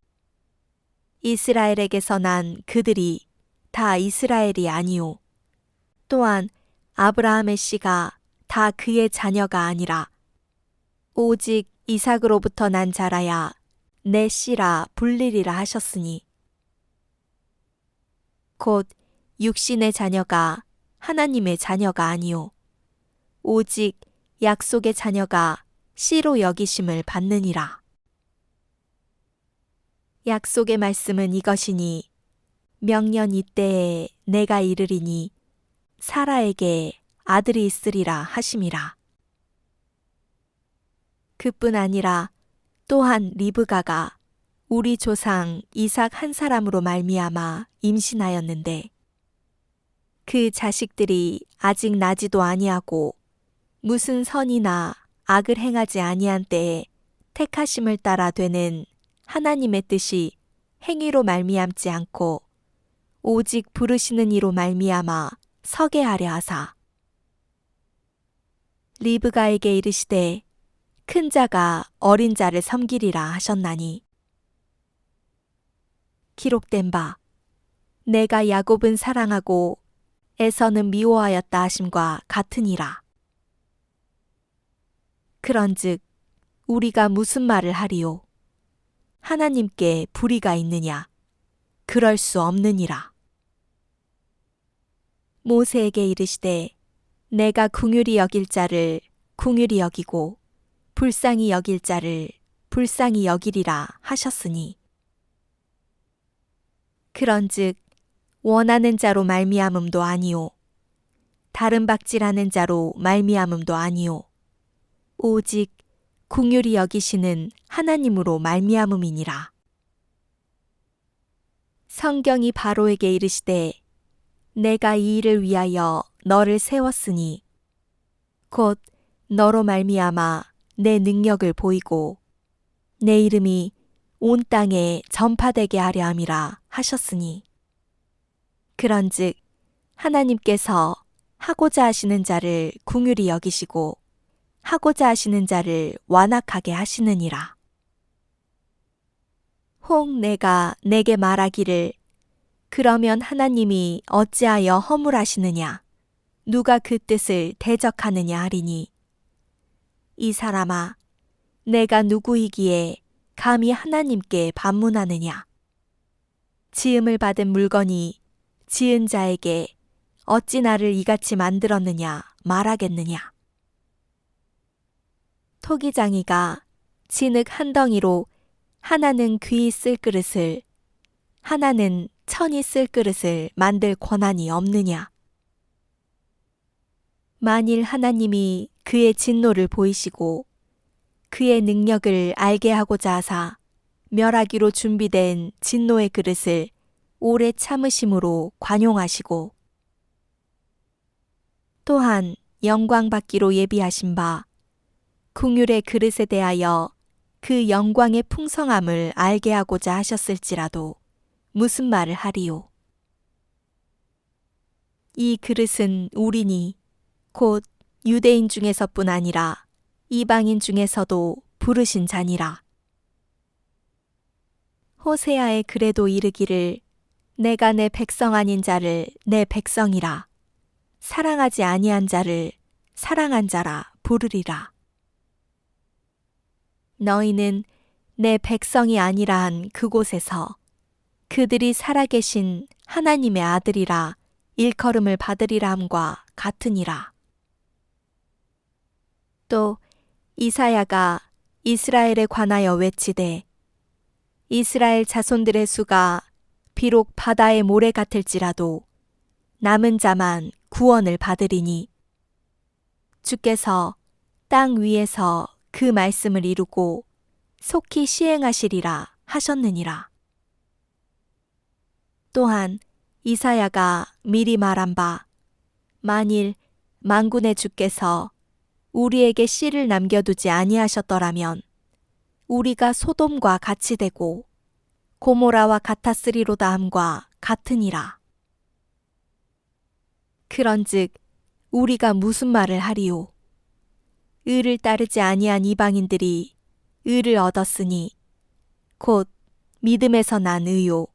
이스라엘에게서 난 그들이 다 이스라엘이 아니오. 또한 아브라함의 씨가 다 그의 자녀가 아니라 오직 이삭으로부터 난 자라야 내 씨라 불리리라 하셨으니 곧 육신의 자녀가 하나님의 자녀가 아니오. 오직 약속의 자녀가 씨로 여기심을 받느니라. 약속의 말씀은 이것이니 명년 이때에 내가 이르리니 사라에게 아들이 있으리라 하심이라. 그뿐 아니라 또한 리브가가 우리 조상 이삭 한 사람으로 말미암아 임신하였는데 그 자식들이 아직 나지도 아니하고 무슨 선이나 악을 행하지 아니한 때에 택하심을 따라 되는 하나님의 뜻이 행위로 말미암지 않고 오직 부르시는 이로 말미암아 서게 하려 하사 리브가에게 이르시되 큰 자가 어린 자를 섬기리라 하셨나니 기록된 바 내가 야곱은 사랑하고 에서는 미워하였다 하심과 같으니라. 그런즉 우리가 무슨 말을 하리요? 하나님께 불의가 있느냐? 그럴 수 없느니라. 모세에게 이르시되 내가 긍휼히 여길 자를 긍휼히 여기고 불쌍히 여길 자를 불쌍히 여기리라 하셨으니 그런즉 원하는 자로 말미암음도 아니요 다른 박질하는 자로 말미암음도 아니요 오직 긍휼히 여기시는 하나님으로 말미암음이니라. 성경이 바로에게 이르시되 내가 이 일을 위하여 너를 세웠으니 곧 너로 말미암아 내 능력을 보이고 내 이름이 온 땅에 전파되게 하려 함이라 하셨으니 그런즉 하나님께서 하고자 하시는 자를 긍휼히 여기시고 하고자 하시는 자를 완악하게 하시느니라. 혹 내가 내게 말하기를 그러면 하나님이 어찌하여 허물하시느냐 누가 그 뜻을 대적하느냐 하리니 이 사람아 내가 누구이기에 감히 하나님께 반문하느냐 지음을 받은 물건이 지은 자에게 어찌 나를 이같이 만들었느냐 말하겠느냐. 토기장이가 진흙 한 덩이로 하나는 귀 쓸 그릇을 하나는 천이 쓸 그릇을 만들 권한이 없느냐. 만일 하나님이 그의 진노를 보이시고 그의 능력을 알게 하고자 하사 멸하기로 준비된 진노의 그릇을 오래 참으심으로 관용하시고 또한 영광 받기로 예비하신 바 긍휼의 그릇에 대하여 그 영광의 풍성함을 알게 하고자 하셨을지라도 무슨 말을 하리요. 이 그릇은 우리니 곧 유대인 중에서뿐 아니라 이방인 중에서도 부르신 자니라. 호세아의 글에도 이르기를 내가 내 백성 아닌 자를 내 백성이라 사랑하지 아니한 자를 사랑한 자라 부르리라. 너희는 내 백성이 아니라 한 그곳에서 그들이 살아계신 하나님의 아들이라 일컬음을 받으리라 함과 같으니라. 또 이사야가 이스라엘에 관하여 외치되 이스라엘 자손들의 수가 비록 바다의 모래 같을지라도 남은 자만 구원을 받으리니 주께서 땅 위에서 그 말씀을 이루고 속히 시행하시리라 하셨느니라. 또한 이사야가 미리 말한 바 만일 만군의 주께서 우리에게 씨를 남겨두지 아니하셨더라면 우리가 소돔과 같이 되고 고모라와 같았으리로다 함과 같으니라. 그런즉 우리가 무슨 말을 하리요? 의를 따르지 아니한 이방인들이 의를 얻었으니 곧 믿음에서 난 의요.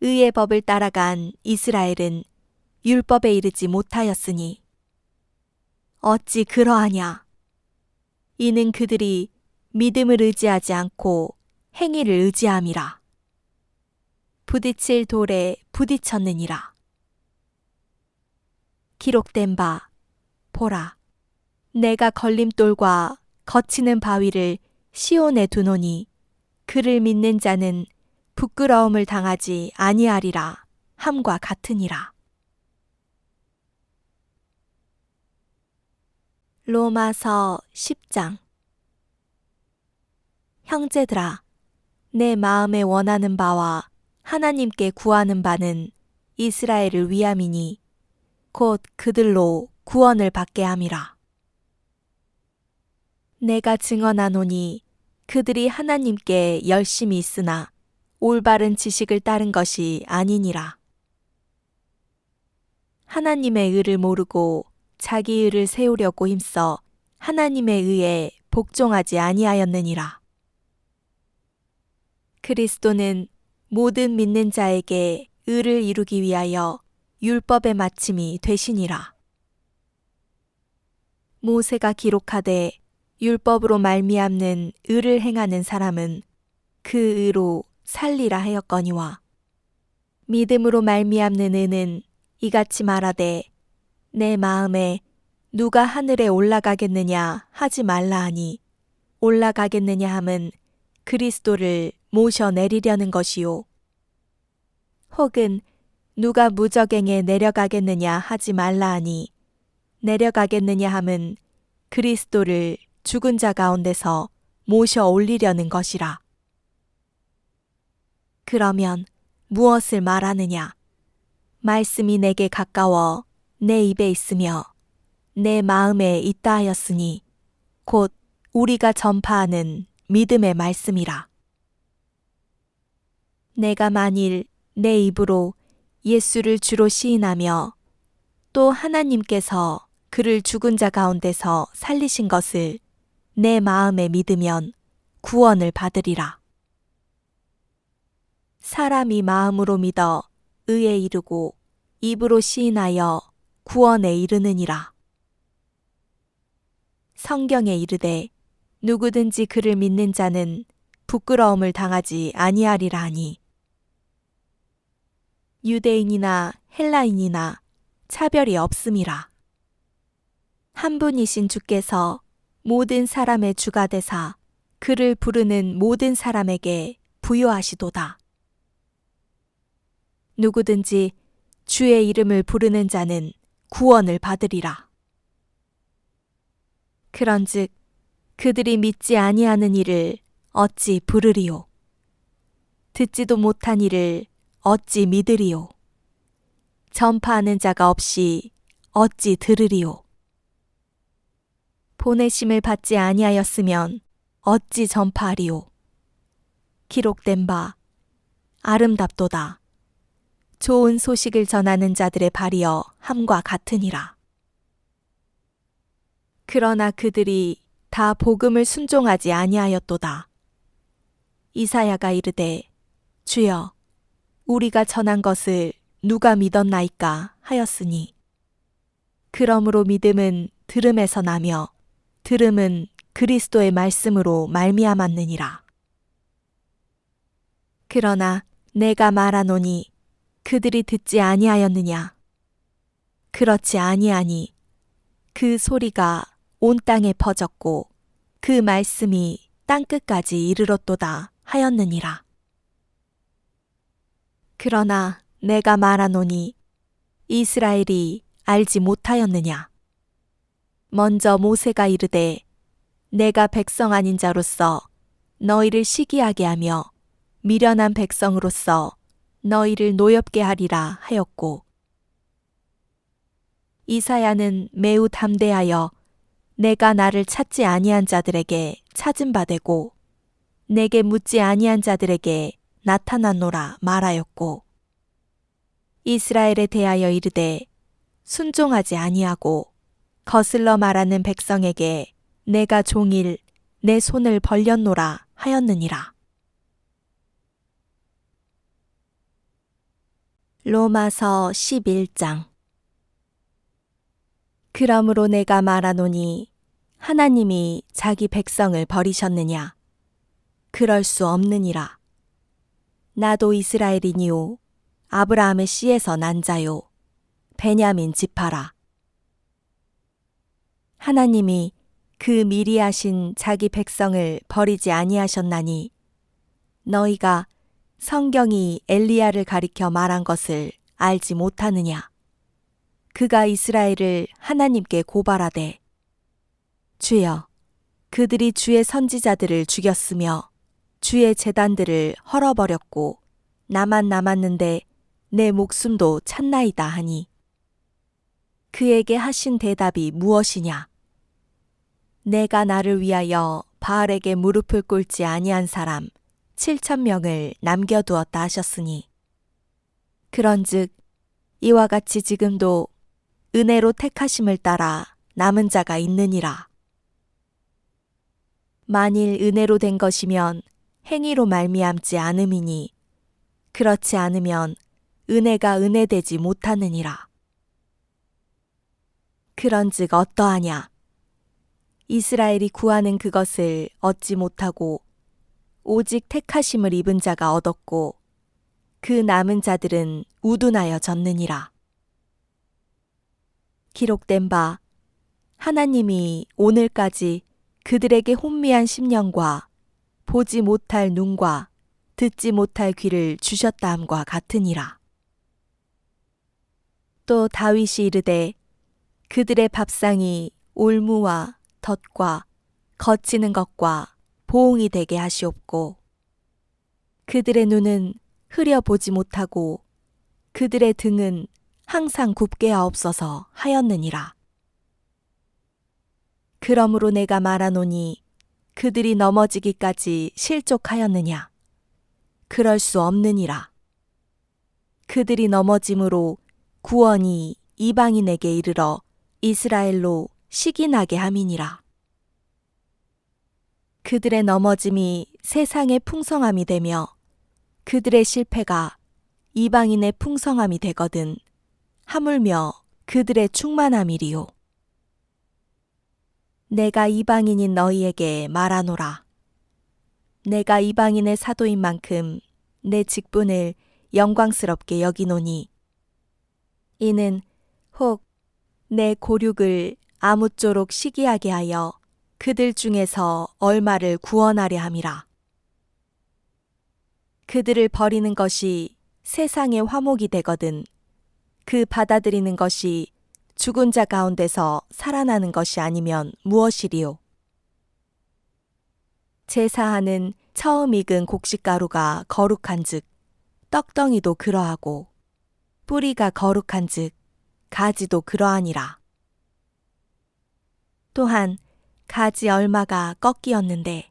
의의 법을 따라간 이스라엘은 율법에 이르지 못하였으니 어찌 그러하냐? 이는 그들이 믿음을 의지하지 않고 행위를 의지함이라. 부딪힐 돌에 부딪혔느니라. 기록된 바 보라 내가 걸림돌과 거치는 바위를 시온에 두노니 그를 믿는 자는 부끄러움을 당하지 아니하리라 함과 같으니라. 로마서 10장. 형제들아 내 마음에 원하는 바와 하나님께 구하는 바는 이스라엘을 위함이니 곧 그들로 구원을 받게 함이라. 내가 증언하노니 그들이 하나님께 열심히 있으나 올바른 지식을 따른 것이 아니니라. 하나님의 의를 모르고 자기 의를 세우려고 힘써 하나님의 의에 복종하지 아니하였느니라. 그리스도는 모든 믿는 자에게 의를 이루기 위하여 율법의 마침이 되시니라. 모세가 기록하되 율법으로 말미암는 의를 행하는 사람은 그 의로 살리라 하였거니와 믿음으로 말미암는 의는 이같이 말하되 내 마음에 누가 하늘에 올라가겠느냐 하지 말라 하니 올라가겠느냐 함은 그리스도를 모셔 내리려는 것이요 혹은 누가 무저갱에 내려가겠느냐 하지 말라 하니 내려가겠느냐 함은 그리스도를 죽은 자 가운데서 모셔 올리려는 것이라. 그러면 무엇을 말하느냐? 말씀이 내게 가까워 내 입에 있으며 내 마음에 있다 하였으니 곧 우리가 전파하는 믿음의 말씀이라. 내가 만일 내 입으로 예수를 주로 시인하며 또 하나님께서 그를 죽은 자 가운데서 살리신 것을 내 마음에 믿으면 구원을 받으리라. 사람이 마음으로 믿어 의에 이르고 입으로 시인하여 구원에 이르느니라. 성경에 이르되 누구든지 그를 믿는 자는 부끄러움을 당하지 아니하리라 하니 유대인이나 헬라인이나 차별이 없음이라. 한 분이신 주께서 모든 사람의 주가 되사 그를 부르는 모든 사람에게 부요하시도다. 누구든지 주의 이름을 부르는 자는 구원을 받으리라. 그런즉 그들이 믿지 아니하는 이를 어찌 부르리요? 듣지도 못한 이를 어찌 믿으리요? 전파하는 자가 없이 어찌 들으리요? 보내심을 받지 아니하였으면 어찌 전파하리요? 기록된 바 아름답도다. 좋은 소식을 전하는 자들의 발이여 함과 같으니라. 그러나 그들이 다 복음을 순종하지 아니하였도다. 이사야가 이르되 주여 우리가 전한 것을 누가 믿었나이까 하였으니 그러므로 믿음은 들음에서 나며 들음은 그리스도의 말씀으로 말미암았느니라. 그러나 내가 말하노니 그들이 듣지 아니하였느냐? 그렇지 아니하니 그 소리가 온 땅에 퍼졌고 그 말씀이 땅끝까지 이르렀도다 하였느니라. 그러나 내가 말하노니 이스라엘이 알지 못하였느냐? 먼저 모세가 이르되 내가 백성 아닌 자로서 너희를 시기하게 하며 미련한 백성으로서 너희를 노엽게 하리라 하였고 이사야는 매우 담대하여 내가 나를 찾지 아니한 자들에게 찾은 바 되고 내게 묻지 아니한 자들에게 나타났노라 말하였고 이스라엘에 대하여 이르되 순종하지 아니하고 거슬러 말하는 백성에게 내가 종일 내 손을 벌렸노라 하였느니라. 로마서 11장. 그러므로 내가 말하노니 하나님이 자기 백성을 버리셨느냐? 그럴 수 없느니라. 나도 이스라엘이니요 아브라함의 씨에서 난 자요 베냐민 지파라. 하나님이 그 미리 하신 자기 백성을 버리지 아니하셨나니 너희가 성경이 엘리야를 가리켜 말한 것을 알지 못하느냐? 그가 이스라엘을 하나님께 고발하되 주여 그들이 주의 선지자들을 죽였으며 주의 제단들을 헐어버렸고 나만 남았는데 내 목숨도 찼나이다 하니 그에게 하신 대답이 무엇이냐? 내가 나를 위하여 바알에게 무릎을 꿇지 아니한 사람 7,000명을 남겨두었다 하셨으니 그런즉 이와 같이 지금도 은혜로 택하심을 따라 남은 자가 있느니라. 만일 은혜로 된 것이면 행위로 말미암지 않음이니 그렇지 않으면 은혜가 은혜되지 못하느니라. 그런즉 어떠하냐? 이스라엘이 구하는 그것을 얻지 못하고 오직 택하심을 입은 자가 얻었고 그 남은 자들은 우둔하여 졌느니라. 기록된 바 하나님이 오늘까지 그들에게 혼미한 심령과 보지 못할 눈과 듣지 못할 귀를 주셨다함과 같으니라. 또 다윗이 이르되 그들의 밥상이 올무와 덫과 거치는 것과 보응이 되게 하시옵고 그들의 눈은 흐려보지 못하고 그들의 등은 항상 굽게 하옵소서 하였느니라. 그러므로 내가 말하노니 그들이 넘어지기까지 실족하였느냐? 그럴 수 없느니라. 그들이 넘어짐으로 구원이 이방인에게 이르러 이스라엘로 시기나게 함이니라. 그들의 넘어짐이 세상의 풍성함이 되며 그들의 실패가 이방인의 풍성함이 되거든 하물며 그들의 충만함이리요. 내가 이방인인 너희에게 말하노라. 내가 이방인의 사도인 만큼 내 직분을 영광스럽게 여기노니 이는 혹 내 고륙을 아무쪼록 시기하게 하여 그들 중에서 얼마를 구원하려 함이라. 그들을 버리는 것이 세상의 화목이 되거든 그 받아들이는 것이 죽은 자 가운데서 살아나는 것이 아니면 무엇이리요? 제사하는 처음 익은 곡식가루가 거룩한즉 떡덩이도 그러하고 뿌리가 거룩한즉 가지도 그러하니라. 또한 가지 얼마가 꺾이었는데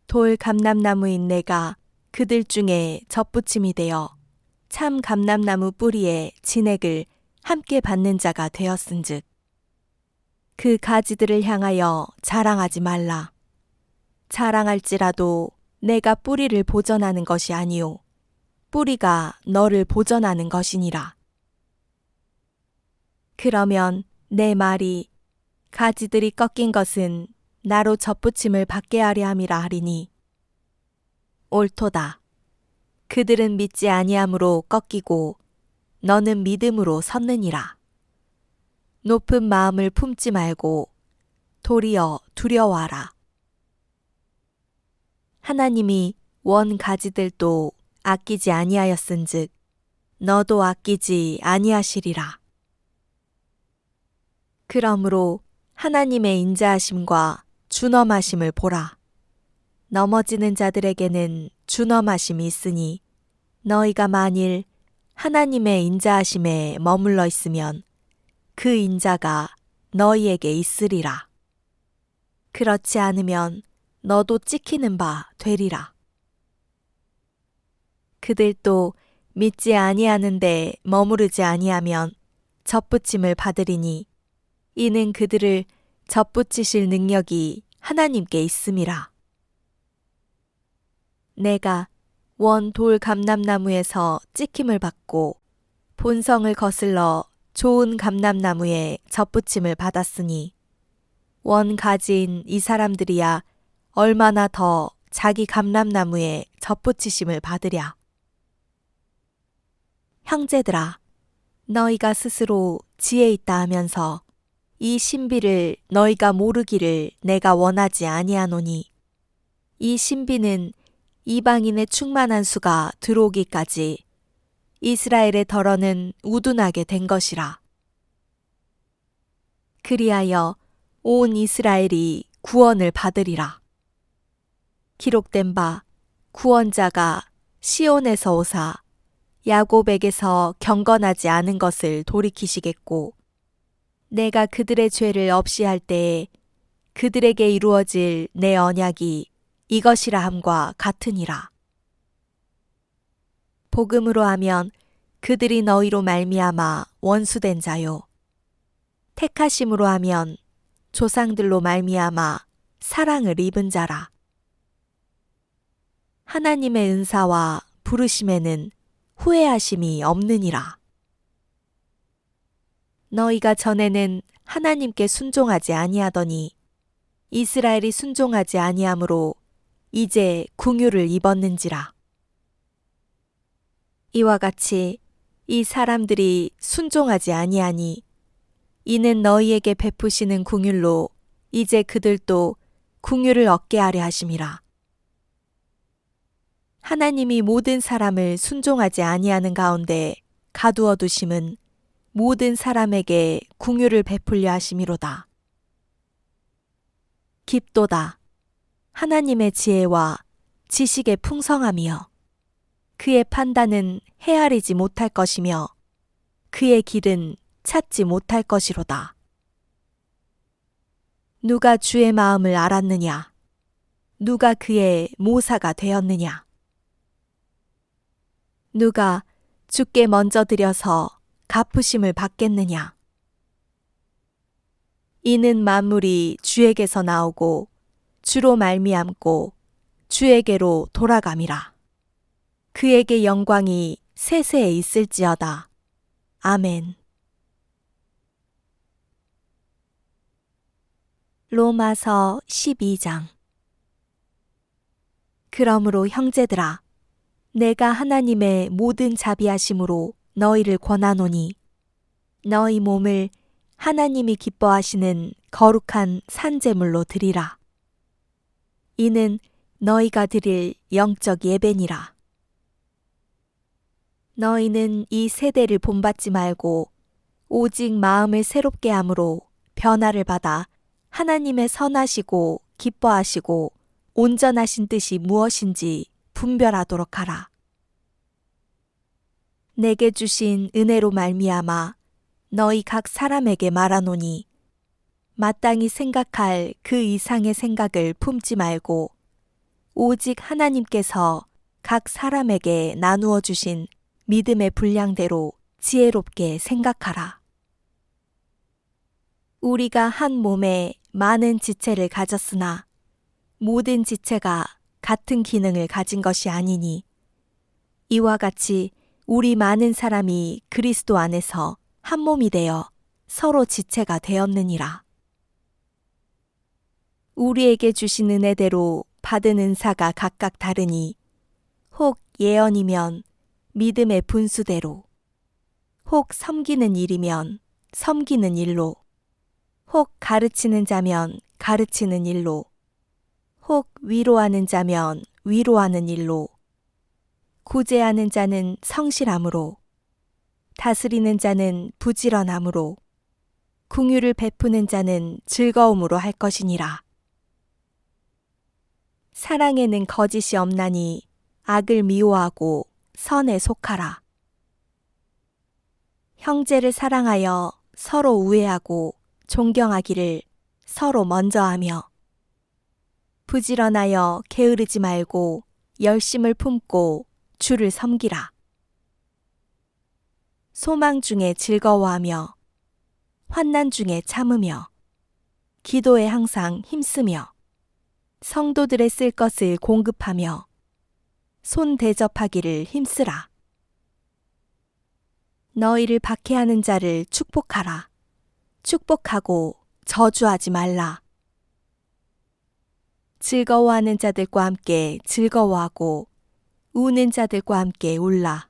돌 감람나무인 내가 그들 중에 접붙임이 되어 참 감람나무 뿌리에 진액을 함께 받는 자가 되었은즉 그 가지들을 향하여 자랑하지 말라. 자랑할지라도 내가 뿌리를 보전하는 것이 아니요 뿌리가 너를 보전하는 것이니라. 그러면 내 말이 가지들이 꺾인 것은 나로 접붙임을 받게 하려 함이라 하리니 옳도다. 그들은 믿지 아니함으로 꺾이고 너는 믿음으로 섰느니라. 높은 마음을 품지 말고 도리어 두려워하라. 하나님이 원 가지들도 아끼지 아니하였은즉 너도 아끼지 아니하시리라. 그러므로 하나님의 인자하심과 준엄하심을 보라. 넘어지는 자들에게는 준엄하심이 있으니 너희가 만일 하나님의 인자하심에 머물러 있으면 그 인자가 너희에게 있으리라. 그렇지 않으면 너도 찍히는 바 되리라. 그들도 믿지 아니하는데 머무르지 아니하면 접붙임을 받으리니 이는 그들을 접붙이실 능력이 하나님께 있음이라. 내가 원 돌 감람나무에서 찍힘을 받고 본성을 거슬러 좋은 감람나무에 접붙임을 받았으니 원 가지인 이 사람들이야 얼마나 더 자기 감람나무에 접붙이심을 받으랴. 형제들아, 너희가 스스로 지혜 있다 하면서 이 신비를 너희가 모르기를 내가 원하지 아니하노니 이 신비는 이방인의 충만한 수가 들어오기까지 이스라엘의 덜어는 우둔하게 된 것이라. 그리하여 온 이스라엘이 구원을 받으리라. 기록된 바 구원자가 시온에서 오사 야곱에게서 경건하지 않은 것을 돌이키시겠고 내가 그들의 죄를 없이 할 때에 그들에게 이루어질 내 언약이 이것이라 함과 같으니라. 복음으로 하면 그들이 너희로 말미암아 원수된 자요. 택하심으로 하면 조상들로 말미암아 사랑을 입은 자라. 하나님의 은사와 부르심에는 후회하심이 없느니라. 너희가 전에는 하나님께 순종하지 아니하더니 이스라엘이 순종하지 아니하므로 이제 궁유를 입었는지라. 이와 같이 이 사람들이 순종하지 아니하니 이는 너희에게 베푸시는 궁율로 이제 그들도 궁유를 얻게 하려 하심이라. 하나님이 모든 사람을 순종하지 아니하는 가운데 가두어 두심은 모든 사람에게 궁유를 베풀려 하심이로다. 깊도다. 하나님의 지혜와 지식의 풍성함이여. 그의 판단은 헤아리지 못할 것이며 그의 길은 찾지 못할 것이로다. 누가 주의 마음을 알았느냐? 누가 그의 모사가 되었느냐? 누가 주께 먼저 드려서 갚으심을 받겠느냐? 이는 만물이 주에게서 나오고 주로 말미암고 주에게로 돌아감이라. 그에게 영광이 세세에 있을지어다. 아멘. 로마서 12장. 그러므로 형제들아, 내가 하나님의 모든 자비하심으로 너희를 권하노니 너희 몸을 하나님이 기뻐하시는 거룩한 산제물로 드리라. 이는 너희가 드릴 영적 예배니라. 너희는 이 세대를 본받지 말고 오직 마음을 새롭게 함으로 변화를 받아 하나님의 선하시고 기뻐하시고 온전하신 뜻이 무엇인지 분별하도록 하라. 내게 주신 은혜로 말미암아 너희 각 사람에게 말하노니 마땅히 생각할 그 이상의 생각을 품지 말고 오직 하나님께서 각 사람에게 나누어 주신 믿음의 분량대로 지혜롭게 생각하라. 우리가 한 몸에 많은 지체를 가졌으나 모든 지체가 같은 기능을 가진 것이 아니니 이와 같이 우리 많은 사람이 그리스도 안에서 한 몸이 되어 서로 지체가 되었느니라. 우리에게 주신 은혜대로 받은 은사가 각각 다르니 혹 예언이면 믿음의 분수대로, 혹 섬기는 일이면 섬기는 일로, 혹 가르치는 자면 가르치는 일로, 혹 위로하는 자면 위로하는 일로, 구제하는 자는 성실함으로, 다스리는 자는 부지런함으로, 궁유를 베푸는 자는 즐거움으로 할 것이니라. 사랑에는 거짓이 없나니 악을 미워하고 선에 속하라. 형제를 사랑하여 서로 우애하고 존경하기를 서로 먼저 하며 부지런하여 게으르지 말고 열심을 품고 주를 섬기라. 소망 중에 즐거워하며 환난 중에 참으며 기도에 항상 힘쓰며 성도들의 쓸 것을 공급하며 손 대접하기를 힘쓰라. 너희를 박해하는 자를 축복하라. 축복하고 저주하지 말라. 즐거워하는 자들과 함께 즐거워하고 우는 자들과 함께 울라.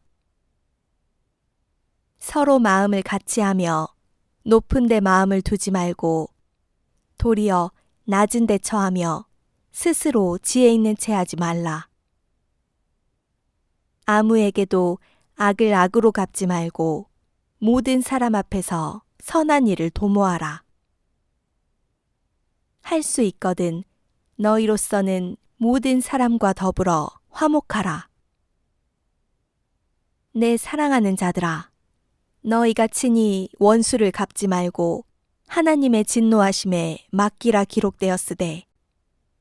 서로 마음을 같이하며 높은 데 마음을 두지 말고 도리어 낮은 데 처하며 스스로 지혜 있는 채 하지 말라. 아무에게도 악을 악으로 갚지 말고 모든 사람 앞에서 선한 일을 도모하라. 할 수 있거든 너희로서는 모든 사람과 더불어 화목하라. 내 사랑하는 자들아, 너희가 친히 원수를 갚지 말고 하나님의 진노하심에 맡기라 기록되었으되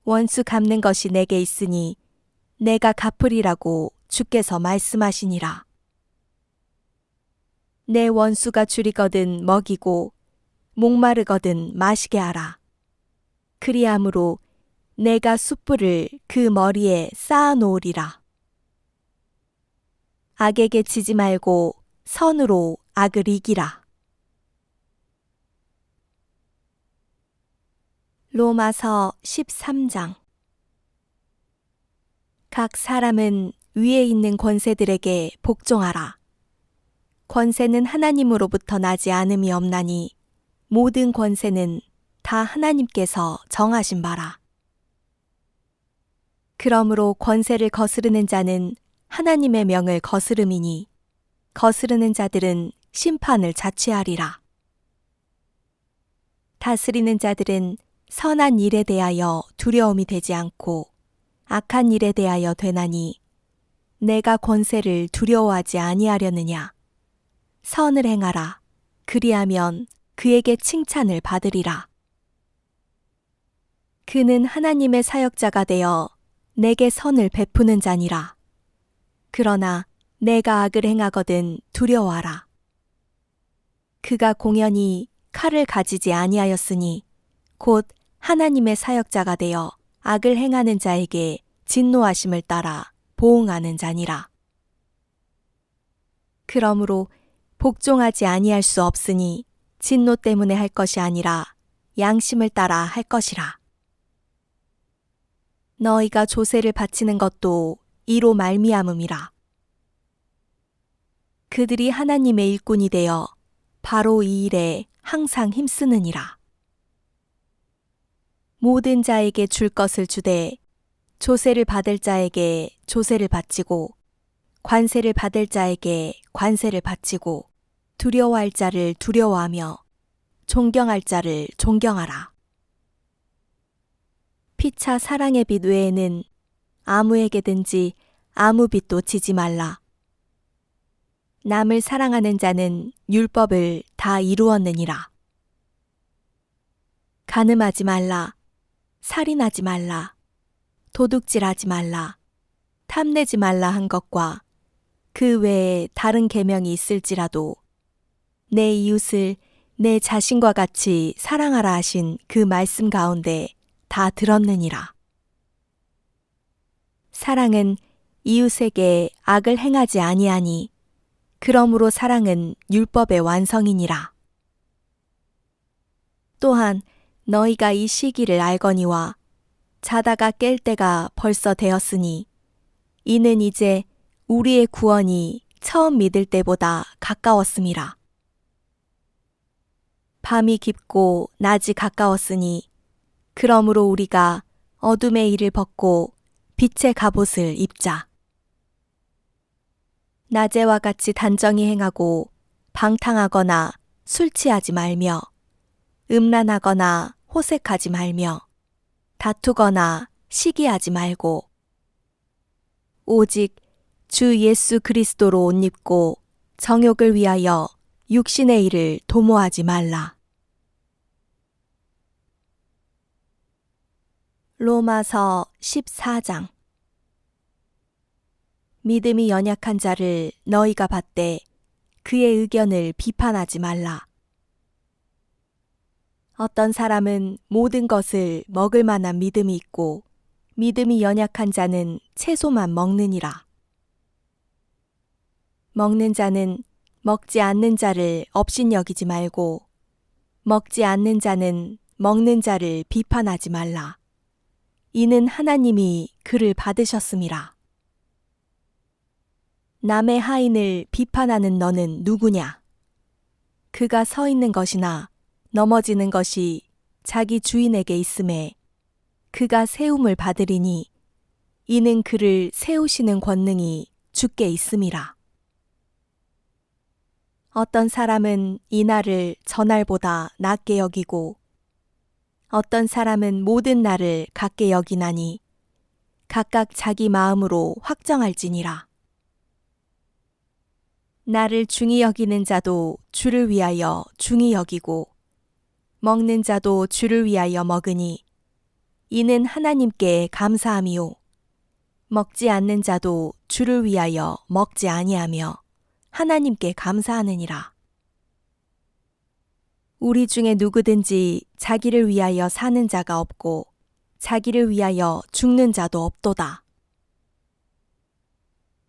원수 갚는 것이 내게 있으니 내가 갚으리라고 주께서 말씀하시니라. 내 원수가 줄이거든 먹이고 목마르거든 마시게 하라. 그리함으로 내가 숯불을 그 머리에 쌓아 놓으리라. 악에게 지지 말고 선으로 악을 이기라. 로마서 13장. 각 사람은 위에 있는 권세들에게 복종하라. 권세는 하나님으로부터 나지 않음이 없나니 모든 권세는 다 하나님께서 정하신 바라. 그러므로 권세를 거스르는 자는 하나님의 명을 거스름이니 거스르는 자들은 심판을 자취하리라. 다스리는 자들은 선한 일에 대하여 두려움이 되지 않고 악한 일에 대하여 되나니 내가 권세를 두려워하지 아니하려느냐. 선을 행하라. 그리하면 그에게 칭찬을 받으리라. 그는 하나님의 사역자가 되어 내게 선을 베푸는 자니라. 그러나 내가 악을 행하거든 두려워하라. 그가 공연히 칼을 가지지 아니하였으니 곧 하나님의 사역자가 되어 악을 행하는 자에게 진노하심을 따라 보응하는 자니라. 그러므로 복종하지 아니할 수 없으니 진노 때문에 할 것이 아니라 양심을 따라 할 것이라. 너희가 조세를 바치는 것도 이로 말미암음이라. 그들이 하나님의 일꾼이 되어 바로 이 일에 항상 힘쓰느니라. 모든 자에게 줄 것을 주되 조세를 받을 자에게 조세를 바치고 관세를 받을 자에게 관세를 바치고 두려워할 자를 두려워하며 존경할 자를 존경하라. 피차 사랑의 빛 외에는 아무에게든지 아무 빛도 지지 말라. 남을 사랑하는 자는 율법을 다 이루었느니라. 간음하지 말라. 살인하지 말라. 도둑질하지 말라. 탐내지 말라 한 것과 그 외에 다른 계명이 있을지라도 내 이웃을 내 자신과 같이 사랑하라 하신 그 말씀 가운데 다 들었느니라. 사랑은 이웃에게 악을 행하지 아니하니 그러므로 사랑은 율법의 완성이니라. 또한 너희가 이 시기를 알거니와 자다가 깰 때가 벌써 되었으니 이는 이제 우리의 구원이 처음 믿을 때보다 가까웠음이라. 밤이 깊고 낮이 가까웠으니 그러므로 우리가 어둠의 일을 벗고 빛의 갑옷을 입자. 낮에와 같이 단정히 행하고 방탕하거나 술 취하지 말며 음란하거나 호색하지 말며 다투거나 시기하지 말고 오직 주 예수 그리스도로 옷 입고 정욕을 위하여 육신의 일을 도모하지 말라. 로마서 14장. 믿음이 연약한 자를 너희가 받되 그의 의견을 비판하지 말라. 어떤 사람은 모든 것을 먹을 만한 믿음이 있고 믿음이 연약한 자는 채소만 먹느니라. 먹는 자는 먹지 않는 자를 업신여기지 말고 먹지 않는 자는 먹는 자를 비판하지 말라. 이는 하나님이 그를 받으셨음이라. 남의 하인을 비판하는 너는 누구냐? 그가 서 있는 것이나 넘어지는 것이 자기 주인에게 있음에 그가 세움을 받으리니 이는 그를 세우시는 권능이 주께 있음이라. 어떤 사람은 이날을 저날보다 낮게 여기고 어떤 사람은 모든 날을 같게 여기나니 각각 자기 마음으로 확정할지니라. 나를 중히 여기는 자도 주를 위하여 중히 여기고 먹는 자도 주를 위하여 먹으니 이는 하나님께 감사함이요 먹지 않는 자도 주를 위하여 먹지 아니하며 하나님께 감사하느니라. 우리 중에 누구든지 자기를 위하여 사는 자가 없고 자기를 위하여 죽는 자도 없도다.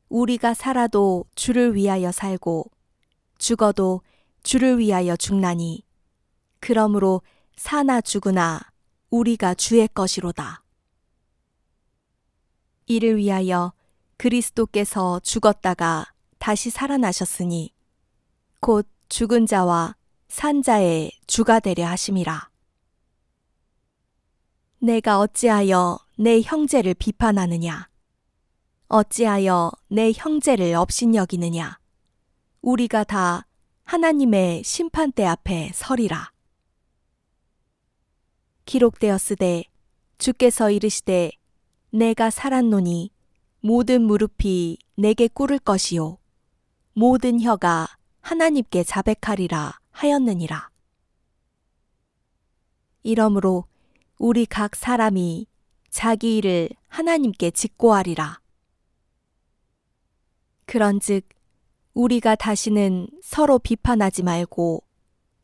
우리가 살아도 주를 위하여 살고 죽어도 주를 위하여 죽나니 그러므로 사나 죽으나 우리가 주의 것이로다. 이를 위하여 그리스도께서 죽었다가 다시 살아나셨으니 곧 죽은 자와 산 자의 주가 되려 하심이라. 내가 어찌하여 내 형제를 비판하느냐? 어찌하여 내 형제를 업신여기느냐? 우리가 다 하나님의 심판대 앞에 서리라. 기록되었으되 주께서 이르시되 내가 살았노니 모든 무릎이 내게 꿇을 것이요 모든 혀가 하나님께 자백하리라 하였느니라. 이러므로 우리 각 사람이 자기 일을 하나님께 직고하리라. 그런즉 우리가 다시는 서로 비판하지 말고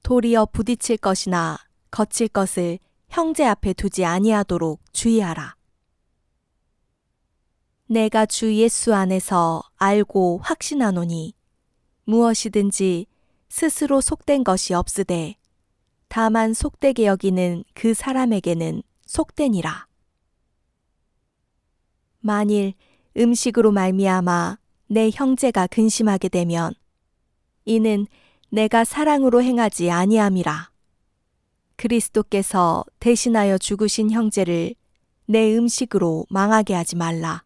도리어 부딪힐 것이나 거칠 것을 형제 앞에 두지 아니하도록 주의하라. 내가 주 예수 안에서 알고 확신하노니 무엇이든지 스스로 속된 것이 없으되 다만 속되게 여기는 그 사람에게는 속되니라. 만일 음식으로 말미암아 내 형제가 근심하게 되면 이는 내가 사랑으로 행하지 아니함이라. 그리스도께서 대신하여 죽으신 형제를 내 음식으로 망하게 하지 말라.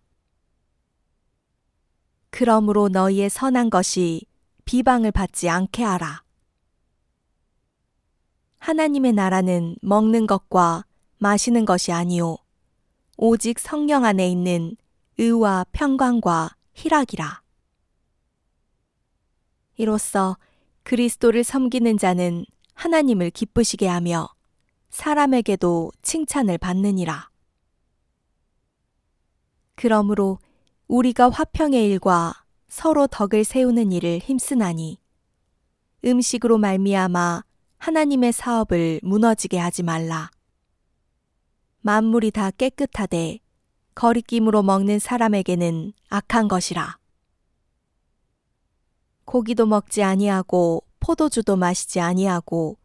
그러므로 너희의 선한 것이 비방을 받지 않게 하라. 하나님의 나라는 먹는 것과 마시는 것이 아니요 오직 성령 안에 있는 의와 평강과 희락이라. 이로써 그리스도를 섬기는 자는 하나님을 기쁘시게 하며 사람에게도 칭찬을 받느니라. 그러므로 우리가 화평의 일과 서로 덕을 세우는 일을 힘쓰나니 음식으로 말미암아 하나님의 사업을 무너지게 하지 말라. 만물이 다 깨끗하되 거리낌으로 먹는 사람에게는 악한 것이라. 고기도 먹지 아니하고 포도주도 마시지 아니하고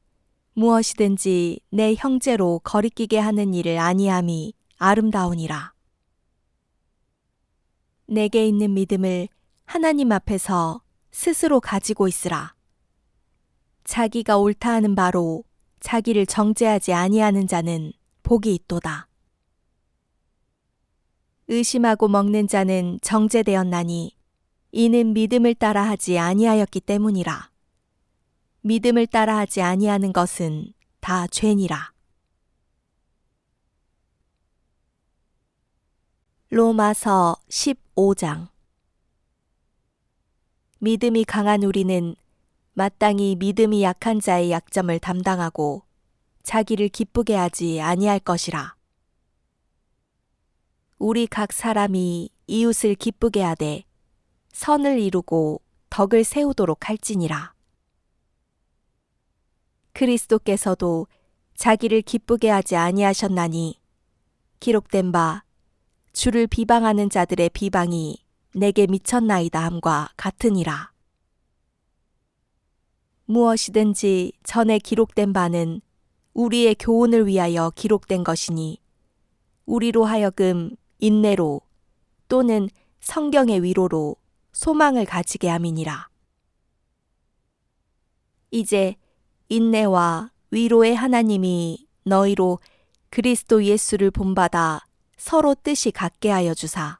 무엇이든지 내 형제로 거리끼게 하는 일을 아니함이 아름다우니라. 내게 있는 믿음을 하나님 앞에서 스스로 가지고 있으라. 자기가 옳다 하는 바로 자기를 정죄하지 아니하는 자는 복이 있도다. 의심하고 먹는 자는 정죄되었나니 이는 믿음을 따라 하지 아니하였기 때문이라. 믿음을 따라 하지 아니하는 것은 다 죄니라. 로마서 15장. 믿음이 강한 우리는 마땅히 믿음이 약한 자의 약점을 담당하고 자기를 기쁘게 하지 아니할 것이라. 우리 각 사람이 이웃을 기쁘게 하되 선을 이루고 덕을 세우도록 할지니라. 그리스도께서도 자기를 기쁘게 하지 아니하셨나니 기록된 바 주를 비방하는 자들의 비방이 내게 미쳤나이다 함과 같으니라. 무엇이든지 전에 기록된 바는 우리의 교훈을 위하여 기록된 것이니 우리로 하여금 인내로 또는 성경의 위로로 소망을 가지게 함이니라. 이제 인내와 위로의 하나님이 너희로 그리스도 예수를 본받아 서로 뜻이 같게 하여 주사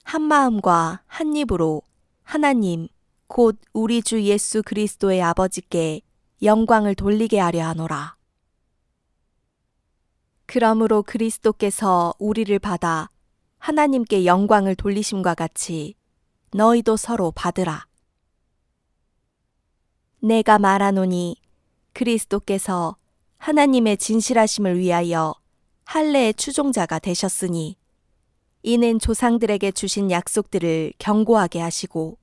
한 마음과 한 입으로 하나님 곧 우리 주 예수 그리스도의 아버지께 영광을 돌리게 하려 하노라. 그러므로 그리스도께서 우리를 받아 하나님께 영광을 돌리심과 같이 너희도 서로 받으라. 내가 말하노니 그리스도께서 하나님의 진실하심을 위하여 할례의 추종자가 되셨으니 이는 조상들에게 주신 약속들을 경고하게 하시고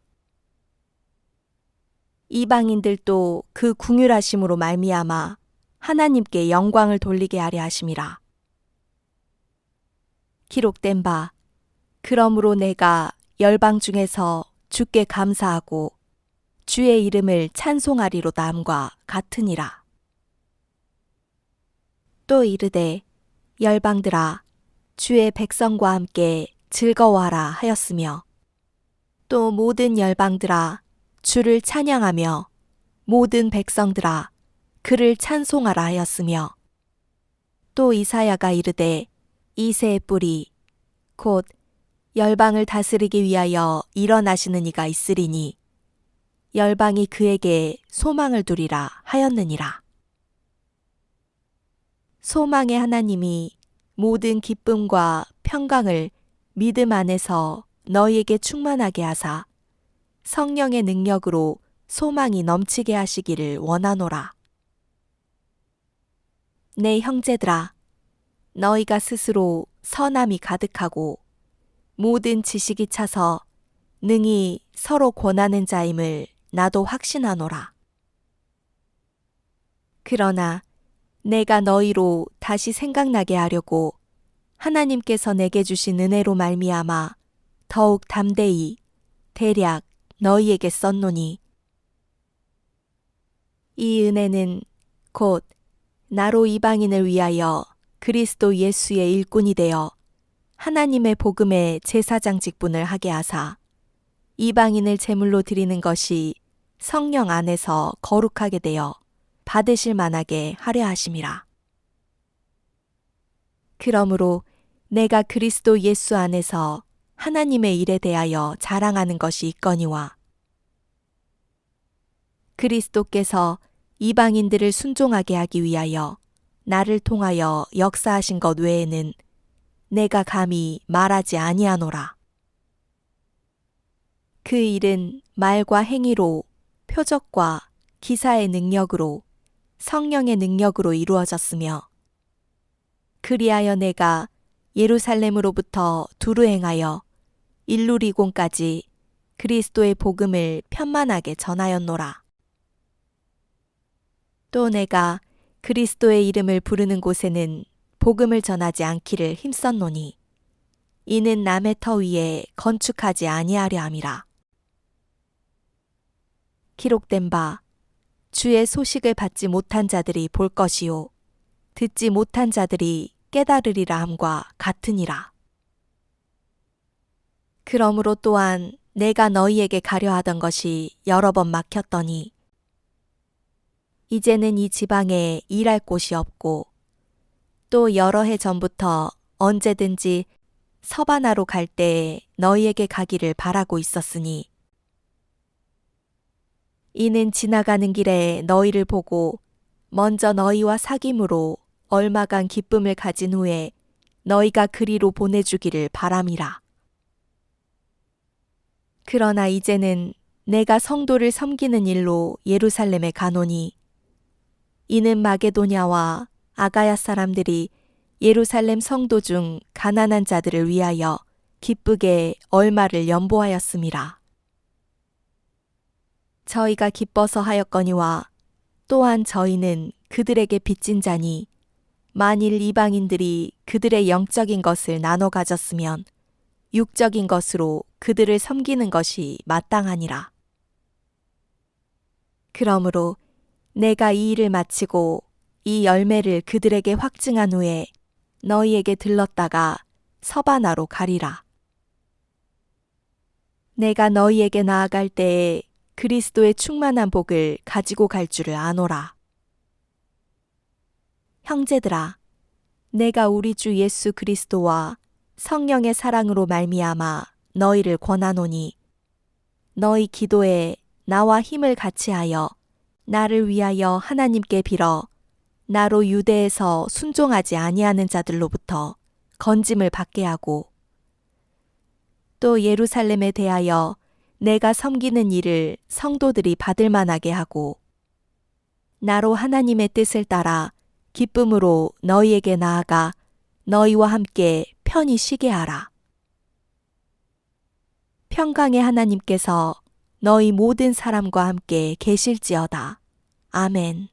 이방인들도 그 궁휼하심으로 말미암아 하나님께 영광을 돌리게 하려 하심이라. 기록된 바 그러므로 내가 열방 중에서 주께 감사하고 주의 이름을 찬송하리로다 함과 같으니라. 또 이르되 열방들아 주의 백성과 함께 즐거워하라 하였으며 또 모든 열방들아 주를 찬양하며 모든 백성들아 그를 찬송하라 하였으며 또 이사야가 이르되 이새의 뿌리 곧 열방을 다스리기 위하여 일어나시는 이가 있으리니 열방이 그에게 소망을 두리라 하였느니라. 소망의 하나님이 모든 기쁨과 평강을 믿음 안에서 너희에게 충만하게 하사 성령의 능력으로 소망이 넘치게 하시기를 원하노라. 내 형제들아, 너희가 스스로 선함이 가득하고 모든 지식이 차서 능히 서로 권하는 자임을 나도 확신하노라. 그러나 내가 너희로 다시 생각나게 하려고 하나님께서 내게 주신 은혜로 말미암아 더욱 담대히 대략 너희에게 썼노니 이 은혜는 곧 나로 이방인을 위하여 그리스도 예수의 일꾼이 되어 하나님의 복음의 제사장 직분을 하게 하사 이방인을 제물로 드리는 것이 성령 안에서 거룩하게 되어 받으실 만하게 하려 하심이라. 그러므로 내가 그리스도 예수 안에서 하나님의 일에 대하여 자랑하는 것이 있거니와 그리스도께서 이방인들을 순종하게 하기 위하여 나를 통하여 역사하신 것 외에는 내가 감히 말하지 아니하노라. 그 일은 말과 행위로 표적과 기사의 능력으로 성령의 능력으로 이루어졌으며 그리하여 내가 예루살렘으로부터 두루 행하여 일루리곤까지 그리스도의 복음을 편만하게 전하였노라. 또 내가 그리스도의 이름을 부르는 곳에는 복음을 전하지 않기를 힘썼노니 이는 남의 터 위에 건축하지 아니하려 함이라. 기록된 바 주의 소식을 받지 못한 자들이 볼 것이요 듣지 못한 자들이 깨달으리라 함과 같으니라. 그러므로 또한 내가 너희에게 가려 하던 것이 여러 번 막혔더니 이제는 이 지방에 일할 곳이 없고 또 여러 해 전부터 언제든지 서바나로 갈 때에 너희에게 가기를 바라고 있었으니 이는 지나가는 길에 너희를 보고 먼저 너희와 사귐으로 얼마간 기쁨을 가진 후에 너희가 그리로 보내주기를 바람이라. 그러나 이제는 내가 성도를 섬기는 일로 예루살렘에 가노니 이는 마게도냐와 아가야 사람들이 예루살렘 성도 중 가난한 자들을 위하여 기쁘게 얼마를 연보하였음이라. 저희가 기뻐서 하였거니와 또한 저희는 그들에게 빚진 자니 만일 이방인들이 그들의 영적인 것을 나눠 가졌으면 육적인 것으로 그들을 섬기는 것이 마땅하니라. 그러므로 내가 이 일을 마치고 이 열매를 그들에게 확증한 후에 너희에게 들렀다가 서바나로 가리라. 내가 너희에게 나아갈 때에 그리스도의 충만한 복을 가지고 갈 줄을 아노라. 형제들아, 내가 우리 주 예수 그리스도와 성령의 사랑으로 말미암아 너희를 권하노니 너희 기도에 나와 힘을 같이하여 나를 위하여 하나님께 빌어 나로 유대에서 순종하지 아니하는 자들로부터 건짐을 받게 하고 또 예루살렘에 대하여 내가 섬기는 일을 성도들이 받을 만하게 하고 나로 하나님의 뜻을 따라 기쁨으로 너희에게 나아가 너희와 함께 편히 쉬게 하라. 평강의 하나님께서 너희 모든 사람과 함께 계실지어다. 아멘.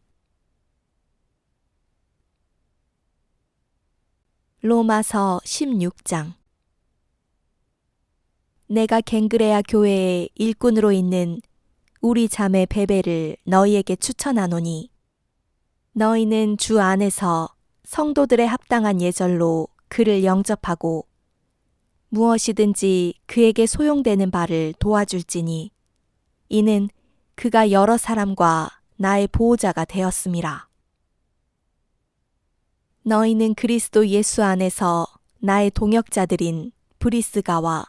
로마서 16장. 내가 갱그레아 교회의 일꾼으로 있는 우리 자매 베베를 너희에게 추천하노니 너희는 주 안에서 성도들의 합당한 예절로 그를 영접하고 무엇이든지 그에게 소용되는 바를 도와줄지니 이는 그가 여러 사람과 나의 보호자가 되었음이라. 너희는 그리스도 예수 안에서 나의 동역자들인 브리스가와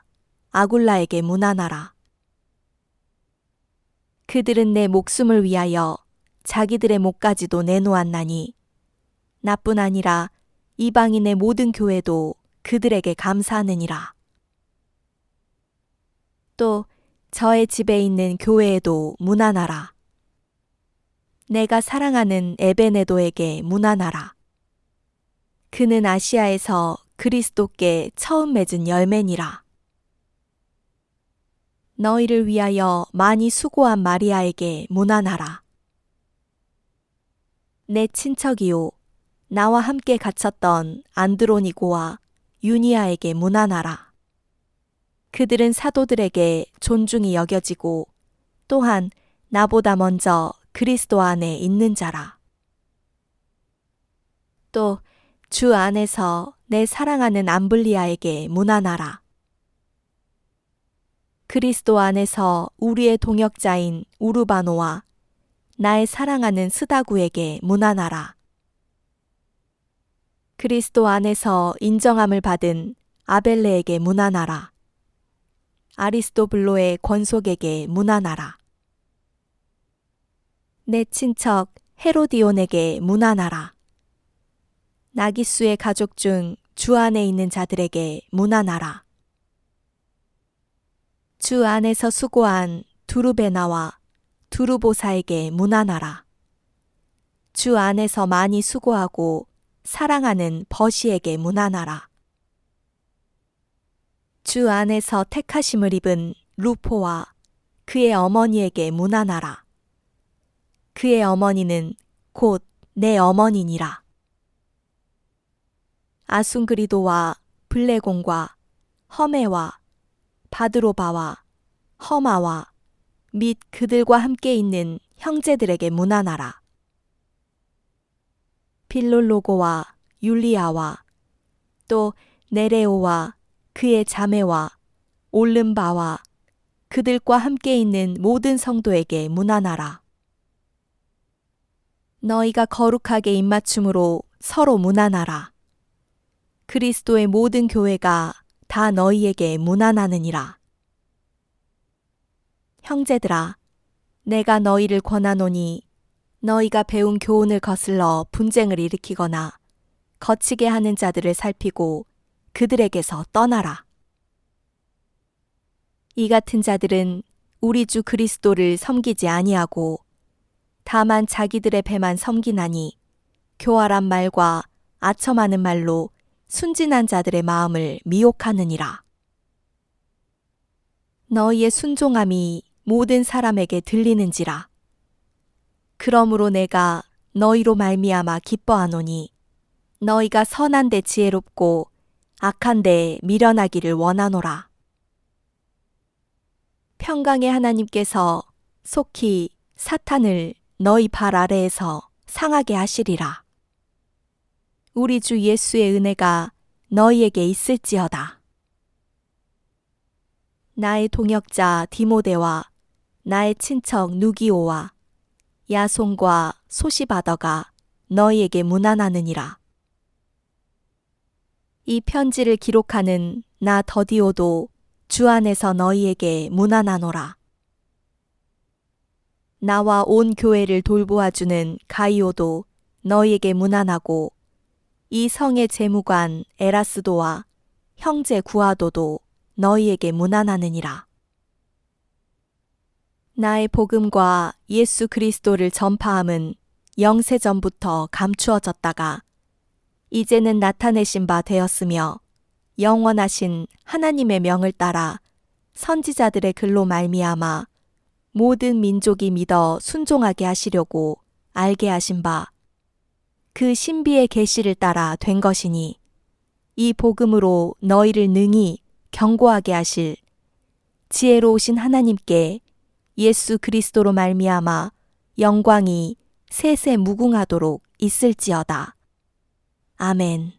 아굴라에게 문안하라. 그들은 내 목숨을 위하여 자기들의 목까지도 내놓았나니 나뿐 아니라 이방인의 모든 교회도 그들에게 감사하느니라. 또 저의 집에 있는 교회에도 문안하라. 내가 사랑하는 에베네도에게 문안하라. 그는 아시아에서 그리스도께 처음 맺은 열매니라. 너희를 위하여 많이 수고한 마리아에게 문안하라. 내 친척이요 나와 함께 갇혔던 안드로니고와 유니아에게 문안하라. 그들은 사도들에게 존중이 여겨지고 또한 나보다 먼저 그리스도 안에 있는 자라. 또 주 안에서 내 사랑하는 암블리아에게 문안하라. 그리스도 안에서 우리의 동역자인 우르바노와 나의 사랑하는 스다구에게 문안하라. 그리스도 안에서 인정함을 받은 아벨레에게 문안하라. 아리스도블로의 권속에게 문안하라. 내 친척 헤로디온에게 문안하라. 나기수의 가족 중 주 안에 있는 자들에게 문안하라. 주 안에서 수고한 두루베나와 두루보사에게 문안하라. 주 안에서 많이 수고하고 사랑하는 버시에게 문안하라. 주 안에서 택하심을 입은 루포와 그의 어머니에게 문안하라. 그의 어머니는 곧 내 어머니니라. 아순그리도와 블레곤과 허메와 바드로바와 허마와 및 그들과 함께 있는 형제들에게 문안하라. 빌롤로고와 율리아와 또 네레오와 그의 자매와 올름바와 그들과 함께 있는 모든 성도에게 문안하라. 너희가 거룩하게 입맞춤으로 서로 문안하라. 그리스도의 모든 교회가 다 너희에게 문안하느니라. 형제들아, 내가 너희를 권하노니 너희가 배운 교훈을 거슬러 분쟁을 일으키거나 거치게 하는 자들을 살피고 그들에게서 떠나라. 이 같은 자들은 우리 주 그리스도를 섬기지 아니하고 다만 자기들의 배만 섬기나니 교활한 말과 아첨하는 말로 순진한 자들의 마음을 미혹하느니라. 너희의 순종함이 모든 사람에게 들리는지라. 그러므로 내가 너희로 말미암아 기뻐하노니 너희가 선한 데 지혜롭고 악한 데에 미련하기를 원하노라. 평강의 하나님께서 속히 사탄을 너희 발 아래에서 상하게 하시리라. 우리 주 예수의 은혜가 너희에게 있을지어다. 나의 동역자 디모데와 나의 친척 누기오와 야손과 소시바더가 너희에게 문안하느니라. 이 편지를 기록하는 나 더디오도 주 안에서 너희에게 문안하노라. 나와 온 교회를 돌보아주는 가이오도 너희에게 문안하고 이 성의 재무관 에라스도와 형제 구아도도 너희에게 문안하느니라. 나의 복음과 예수 그리스도를 전파함은 영세전부터 감추어졌다가 이제는 나타내신 바 되었으며 영원하신 하나님의 명을 따라 선지자들의 글로 말미암아 모든 민족이 믿어 순종하게 하시려고 알게 하신 바 그 신비의 계시를 따라 된 것이니 이 복음으로 너희를 능히 견고하게 하실 지혜로우신 하나님께 예수 그리스도로 말미암아 영광이 세세 무궁하도록 있을지어다. 아멘.